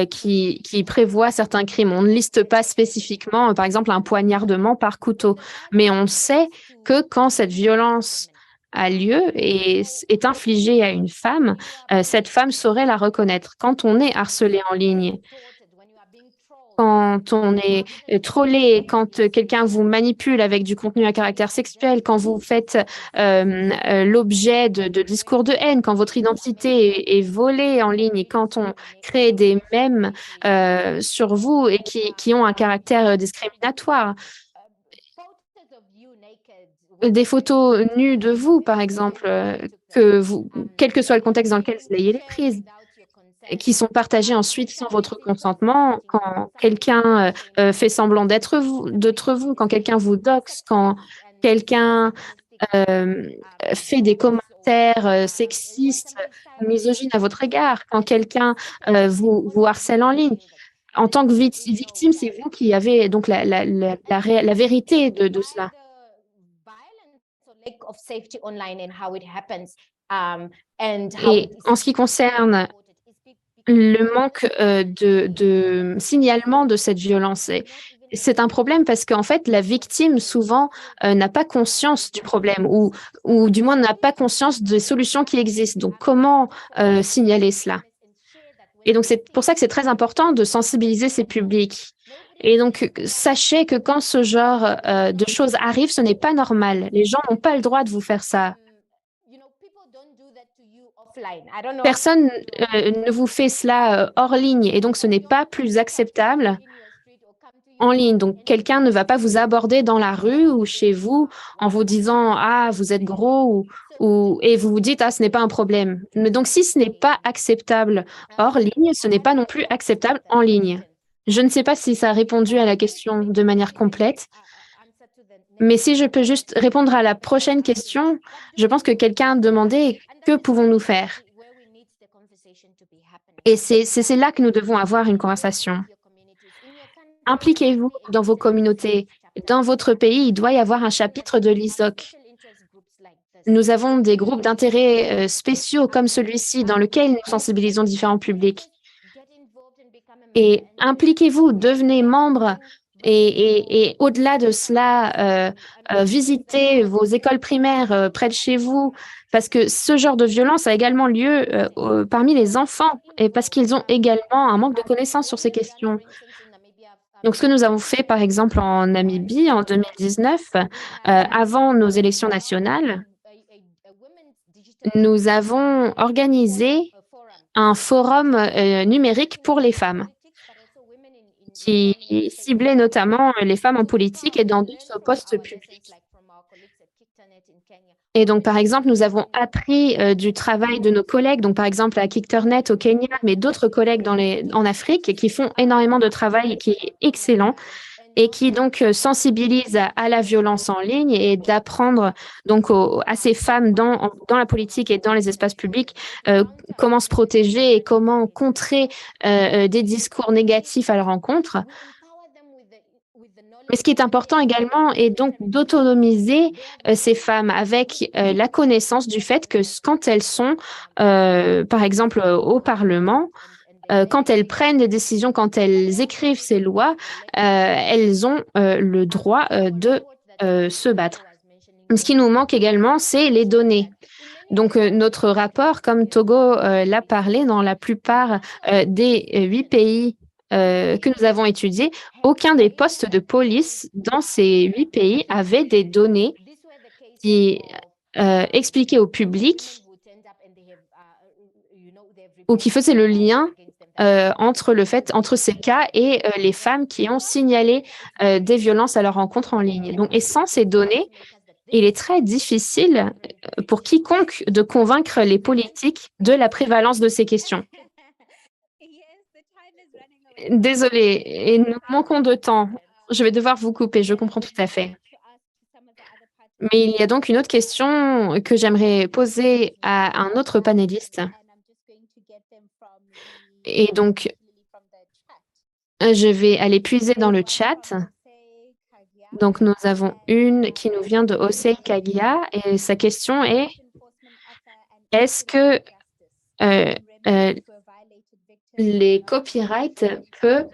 qui prévoit certains crimes, on ne liste pas spécifiquement, par exemple, un poignardement par couteau, mais on sait que quand cette violence a lieu et est infligée à une femme, cette femme saurait la reconnaître. Quand on est harcelé en ligne, quand on est trollé, quand quelqu'un vous manipule avec du contenu à caractère sexuel, quand vous faites l'objet de discours de haine, quand votre identité est volée en ligne et quand on crée des mèmes sur vous et qui ont un caractère discriminatoire. Des photos nues de vous, par exemple, quel que soit le contexte dans lequel vous ayez les prises, qui sont partagées ensuite sans votre consentement, quand quelqu'un fait semblant d'être vous, quand quelqu'un vous doxe, quand quelqu'un fait des commentaires sexistes, misogynes à votre égard, quand quelqu'un vous harcèle en ligne. En tant que victime, c'est vous qui avez donc la vérité de cela. Et en ce qui concerne le manque de signalement de cette violence, c'est un problème parce qu'en fait, la victime, souvent, n'a pas conscience du problème ou du moins n'a pas conscience des solutions qui existent. Donc, comment signaler cela? Et donc, c'est pour ça que c'est très important de sensibiliser ces publics. Et donc, sachez que quand ce genre de choses arrive, ce n'est pas normal. Les gens n'ont pas le droit de vous faire ça. Personne ne vous fait cela hors ligne et donc ce n'est pas plus acceptable en ligne. Donc, quelqu'un ne va pas vous aborder dans la rue ou chez vous en vous disant « Ah, vous êtes gros » et vous vous dites « Ah, ce n'est pas un problème ». Mais donc, si ce n'est pas acceptable hors ligne, ce n'est pas non plus acceptable en ligne. Je ne sais pas si ça a répondu à la question de manière complète, mais si je peux juste répondre à la prochaine question, je pense que quelqu'un demandait « Que pouvons-nous faire ?» Et c'est là que nous devons avoir une conversation. Impliquez-vous dans vos communautés. Dans votre pays, il doit y avoir un chapitre de l'ISOC. Nous avons des groupes d'intérêt spéciaux comme celui-ci dans lesquels nous sensibilisons différents publics. Et impliquez-vous, devenez membre et au-delà de cela, visitez vos écoles primaires près de chez vous parce que ce genre de violence a également lieu parmi les enfants et parce qu'ils ont également un manque de connaissances sur ces questions. Donc, ce que nous avons fait, par exemple, en Namibie en 2019, avant nos élections nationales, nous avons organisé un forum numérique pour les femmes qui ciblait notamment les femmes en politique et dans d'autres postes publics. Et donc, par exemple, nous avons appris du travail de nos collègues, donc par exemple à Kicternet au Kenya, mais d'autres collègues en Afrique qui font énormément de travail qui est excellent et qui donc sensibilisent à la violence en ligne et d'apprendre donc à ces femmes dans la politique et dans les espaces publics comment se protéger et comment contrer des discours négatifs à leur encontre. Mais ce qui est important également est donc d'autonomiser ces femmes avec la connaissance du fait que quand elles sont, par exemple, au Parlement, quand elles prennent des décisions, quand elles écrivent ces lois, elles ont le droit de se battre. Ce qui nous manque également, c'est les données. Donc, notre rapport, comme Togo l'a parlé, dans la plupart des 8 pays que nous avons étudiés, aucun des postes de police dans ces 8 pays avait des données qui expliquaient au public ou qui faisaient le lien entre ces cas et les femmes qui ont signalé des violences à leur rencontre en ligne. Donc, et sans ces données, il est très difficile pour quiconque de convaincre les politiques de la prévalence de ces questions. Désolée, et nous manquons de temps. Je vais devoir vous couper, je comprends tout à fait. Mais il y a donc une autre question que j'aimerais poser à un autre panéliste. Et donc, je vais aller puiser dans le chat. Donc, nous avons une qui nous vient de Osei Kagia et sa question est est-ce que les copyrights peuvent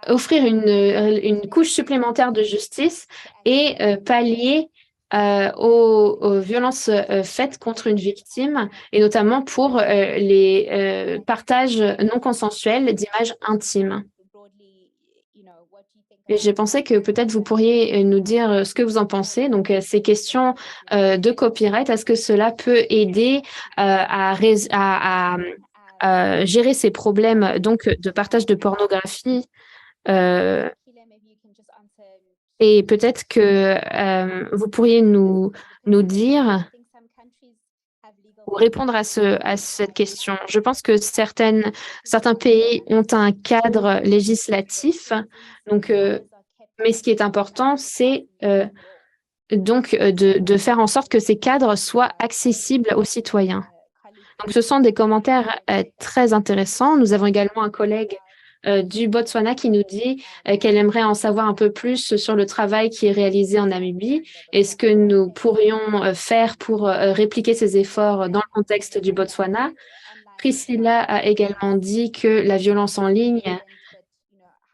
offrir une couche supplémentaire de justice et pallier aux violences faites contre une victime, et notamment pour les partages non consensuels d'images intimes. Et j'ai pensé que peut-être vous pourriez nous dire ce que vous en pensez. Donc, ces questions de copyright, est-ce que cela peut aider à gérer ces problèmes donc, de partage de pornographie et peut-être que vous pourriez nous dire ou répondre à cette question. Je pense que certains pays ont un cadre législatif, donc, mais ce qui est important, c'est donc de faire en sorte que ces cadres soient accessibles aux citoyens. Donc, ce sont des commentaires très intéressants. Nous avons également un collègue du Botswana qui nous dit qu'elle aimerait en savoir un peu plus sur le travail qui est réalisé en Namibie et ce que nous pourrions faire pour répliquer ces efforts dans le contexte du Botswana. Priscilla a également dit que la violence en ligne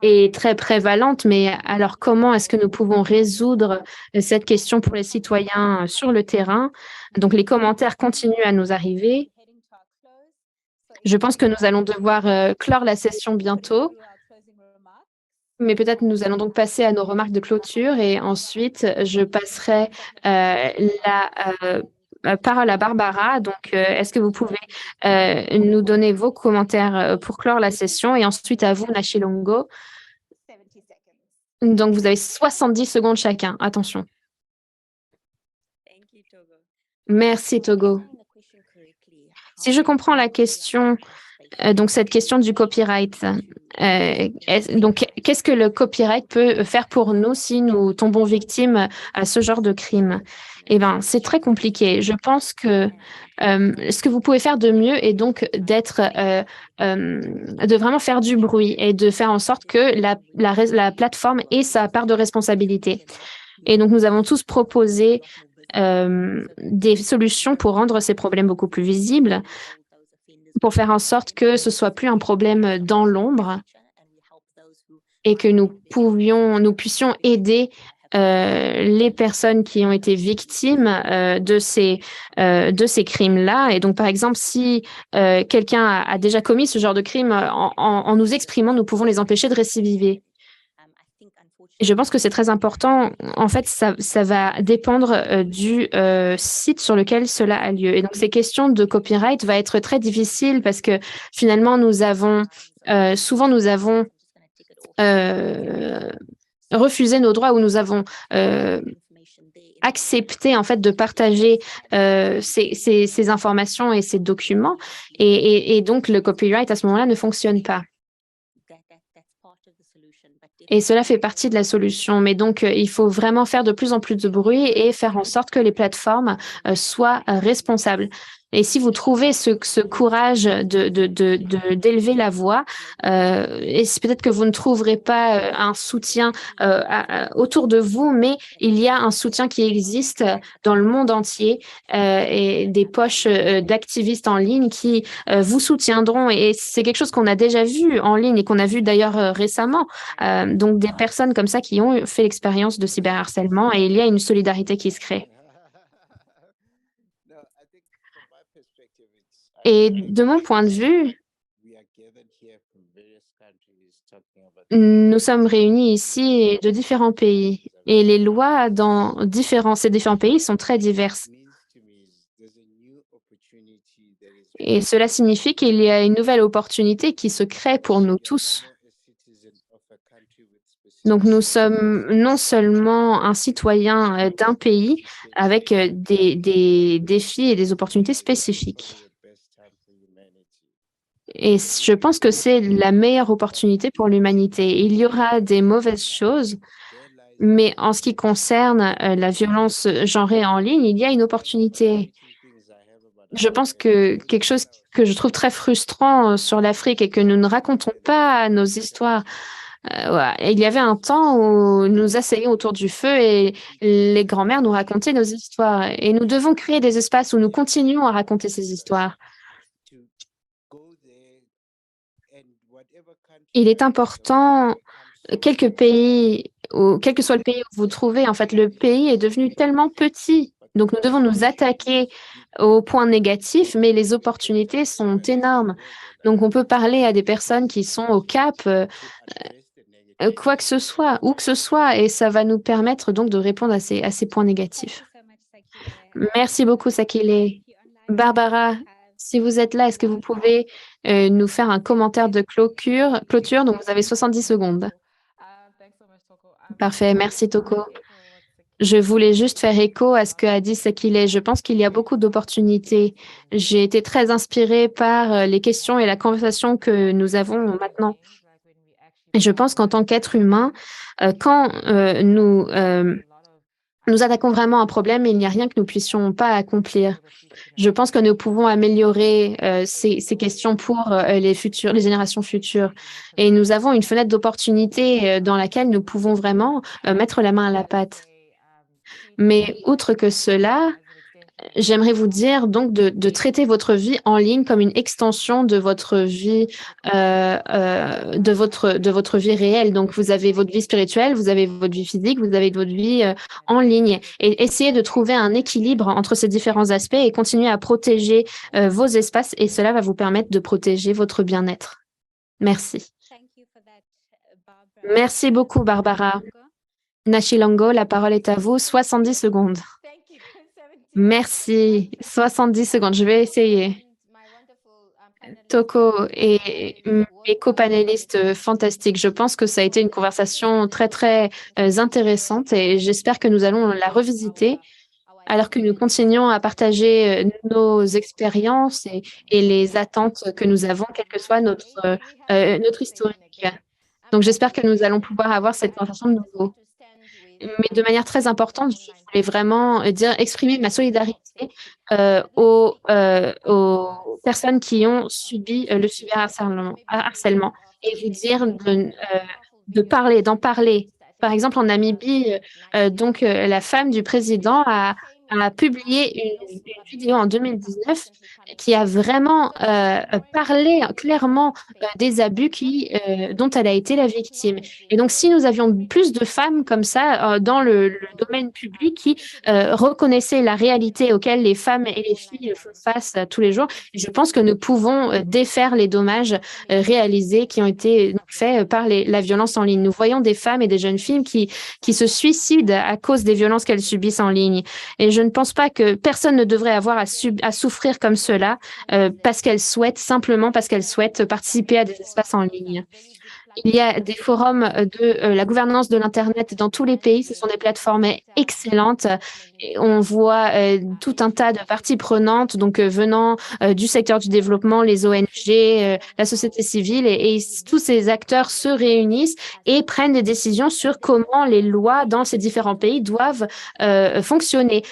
est très prévalente, mais alors comment est-ce que nous pouvons résoudre cette question pour les citoyens sur le terrain? Donc, les commentaires continuent à nous arriver. Je pense que nous allons devoir clore la session bientôt, mais peut-être nous allons donc passer à nos remarques de clôture et ensuite je passerai la parole à Barbara. Donc, est-ce que vous pouvez nous donner vos commentaires pour clore la session et ensuite à vous, Nachilongo. Donc, vous avez 70 secondes chacun. Attention. Merci, Togo. Si je comprends la question, donc cette question du copyright, donc qu'est-ce que le copyright peut faire pour nous si nous tombons victimes à ce genre de crime? Eh bien, c'est très compliqué. Je pense que ce que vous pouvez faire de mieux est donc de vraiment faire du bruit et de faire en sorte que la plateforme ait sa part de responsabilité. Et donc, nous avons tous proposé des solutions pour rendre ces problèmes beaucoup plus visibles, pour faire en sorte que ce soit plus un problème dans l'ombre et que nous puissions aider les personnes qui ont été victimes de ces crimes-là. Et donc, par exemple, si quelqu'un a déjà commis ce genre de crime, en nous exprimant, nous pouvons les empêcher de récidiver. Je pense que c'est très important. En fait, ça va dépendre du site sur lequel cela a lieu. Et donc, ces questions de copyright vont être très difficiles parce que finalement, souvent, nous avons refusé nos droits ou nous avons accepter en fait de partager ces informations et ces documents et donc le copyright à ce moment-là ne fonctionne pas. Et cela fait partie de la solution. Mais donc, il faut vraiment faire de plus en plus de bruit et faire en sorte que les plateformes soient responsables. Et si vous trouvez ce courage d'élever la voix, et peut-être que vous ne trouverez pas un soutien autour de vous, mais il y a un soutien qui existe dans le monde entier et des poches d'activistes en ligne qui vous soutiendront. Et c'est quelque chose qu'on a déjà vu en ligne et qu'on a vu d'ailleurs récemment. Donc, des personnes comme ça qui ont fait l'expérience de cyberharcèlement et il y a une solidarité qui se crée. Et de mon point de vue, nous sommes réunis ici de différents pays et les lois dans ces différents pays sont très diverses. Et cela signifie qu'il y a une nouvelle opportunité qui se crée pour nous tous. Donc, nous sommes non seulement un citoyen d'un pays avec des défis et des opportunités spécifiques. Et je pense que c'est la meilleure opportunité pour l'humanité. Il y aura des mauvaises choses, mais en ce qui concerne la violence genrée en ligne, il y a une opportunité. Je pense que quelque chose que je trouve très frustrant sur l'Afrique et que nous ne racontons pas nos histoires. Il y avait un temps où nous asseyions autour du feu et les grands-mères nous racontaient nos histoires. Et nous devons créer des espaces où nous continuons à raconter ces histoires. Il est important, quelques pays, ou quel que soit le pays où vous vous trouvez, en fait, le pays est devenu tellement petit. Donc, nous devons nous attaquer aux points négatifs, mais les opportunités sont énormes. Donc, on peut parler à des personnes qui sont au Cap, quoi que ce soit, où que ce soit, et ça va nous permettre donc de répondre à ces points négatifs. Merci beaucoup, Sakile. Barbara, si vous êtes là, est-ce que vous pouvez nous faire un commentaire de clôture? Donc, vous avez 70 secondes. Parfait, merci Toko. Je voulais juste faire écho à ce qu'a dit Sakile. Je pense qu'il y a beaucoup d'opportunités. J'ai été très inspirée par les questions et la conversation que nous avons maintenant. Et je pense qu'en tant qu'être humain, quand nous attaquons vraiment un problème, il n'y a rien que nous puissions pas accomplir. Je pense que nous pouvons améliorer ces questions pour les générations futures. Et nous avons une fenêtre d'opportunité dans laquelle nous pouvons vraiment mettre la main à la pâte. Mais outre que cela, j'aimerais vous dire donc de traiter votre vie en ligne comme une extension de votre vie, de votre vie réelle. Donc, vous avez votre vie spirituelle, vous avez votre vie physique, vous avez votre vie en ligne. Et essayez de trouver un équilibre entre ces différents aspects et continuer à protéger vos espaces. Et cela va vous permettre de protéger votre bien-être. Merci. Merci beaucoup, Barbara. Nachilongo, la parole est à vous. 70 secondes. Merci. 70 secondes, je vais essayer. Toko et mes copanélistes fantastiques, je pense que ça a été une conversation très, très intéressante et j'espère que nous allons la revisiter alors que nous continuons à partager nos expériences et les attentes que nous avons, quel que soit notre historique. Donc, j'espère que nous allons pouvoir avoir cette conversation de nouveau. Mais de manière très importante, je voulais vraiment exprimer ma solidarité aux personnes qui ont subi le cyberharcèlement et vous dire d'en parler. Par exemple, en Namibie, la femme du président a publié une vidéo en 2019 qui a vraiment parlé clairement des abus dont elle a été la victime. Et donc, si nous avions plus de femmes comme ça dans le domaine public qui reconnaissaient la réalité auquel les femmes et les filles font face tous les jours, je pense que nous pouvons défaire les dommages réalisés qui ont été faits par la violence en ligne. Nous voyons des femmes et des jeunes filles qui se suicident à cause des violences qu'elles subissent en ligne. Et je ne pense pas que personne ne devrait avoir à souffrir comme cela simplement parce qu'elle souhaite participer à des espaces en ligne. Il y a des forums de la gouvernance de l'Internet dans tous les pays. Ce sont des plateformes excellentes. Et on voit tout un tas de parties prenantes, donc venant du secteur du développement, les ONG, la société civile, et tous ces acteurs se réunissent et prennent des décisions sur comment les lois dans ces différents pays doivent fonctionner.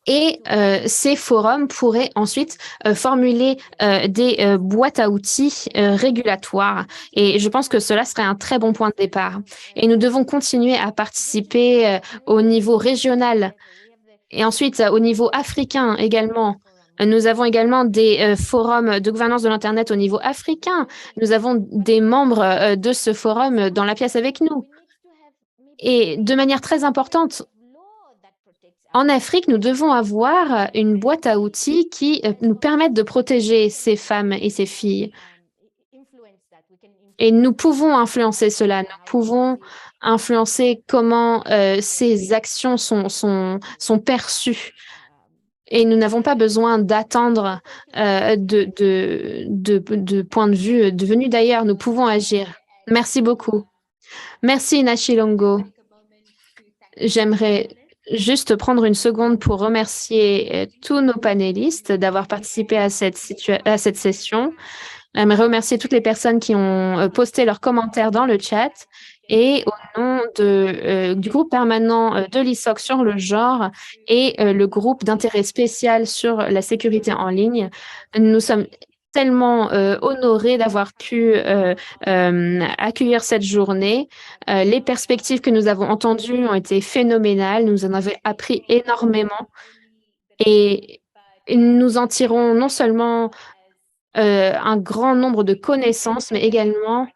Et ces forums pourraient ensuite formuler des boîtes à outils régulatoires. Et je pense que cela serait un très bon point de départ. Et nous devons continuer à participer au niveau régional et ensuite au niveau africain également. Nous avons également des forums de gouvernance de l'Internet au niveau africain. Nous avons des membres de ce forum dans la pièce avec nous. Et de manière très importante, en Afrique, nous devons avoir une boîte à outils qui nous permette de protéger ces femmes et ces filles. Et nous pouvons influencer cela. Nous pouvons influencer comment ces actions sont perçues. Et nous n'avons pas besoin d'attendre de points de vue devenus d'ailleurs. Nous pouvons agir. Merci beaucoup. Merci, Nachilongo. J'aimerais juste prendre une seconde pour remercier tous nos panélistes d'avoir participé à cette session. J'aimerais remercier toutes les personnes qui ont posté leurs commentaires dans le chat. Et au nom du groupe permanent de l'ISOC sur le genre et le groupe d'intérêt spécial sur la sécurité en ligne, nous sommes tellement honorés d'avoir pu accueillir cette journée. Les perspectives que nous avons entendues ont été phénoménales. Nous en avons appris énormément et nous en tirons non seulement un grand nombre de connaissances, mais également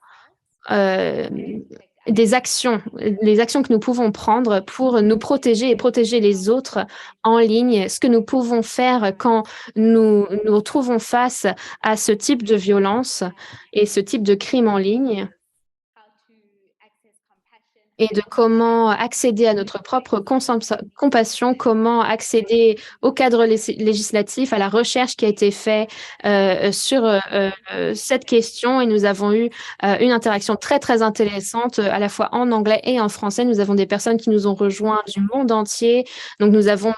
des actions, les actions que nous pouvons prendre pour nous protéger et protéger les autres en ligne, ce que nous pouvons faire quand nous nous retrouvons face à ce type de violence et ce type de crime en ligne, et de comment accéder à notre propre compassion, comment accéder au cadre législatif, à la recherche qui a été faite sur cette question. Et nous avons eu une interaction très, très intéressante, à la fois en anglais et en français. Nous avons des personnes qui nous ont rejoints du monde entier. Donc, nous avons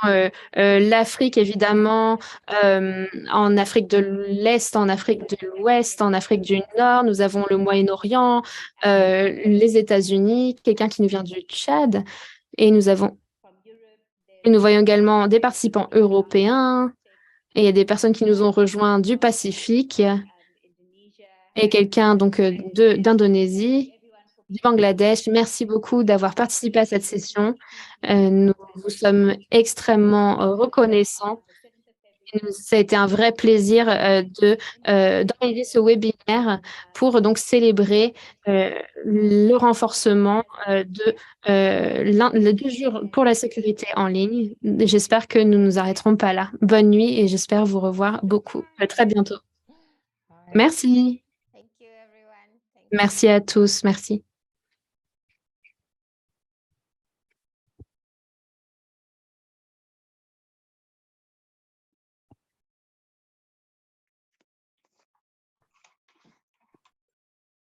l'Afrique, évidemment, en Afrique de l'Est, en Afrique de l'Ouest, en Afrique du Nord. Nous avons le Moyen-Orient, les États-Unis, quelqu'un qui nous vient du Tchad, et nous voyons également des participants européens, et il y a des personnes qui nous ont rejoints du Pacifique, et quelqu'un donc d'Indonésie, du Bangladesh. Merci beaucoup d'avoir participé à cette session. Nous vous sommes extrêmement reconnaissants. Ça a été un vrai plaisir d'organiser ce webinaire pour donc célébrer le renforcement le 2 jours pour la sécurité en ligne. J'espère que nous ne nous arrêterons pas là. Bonne nuit et j'espère vous revoir beaucoup. À très bientôt. Merci. Merci à tous. Merci.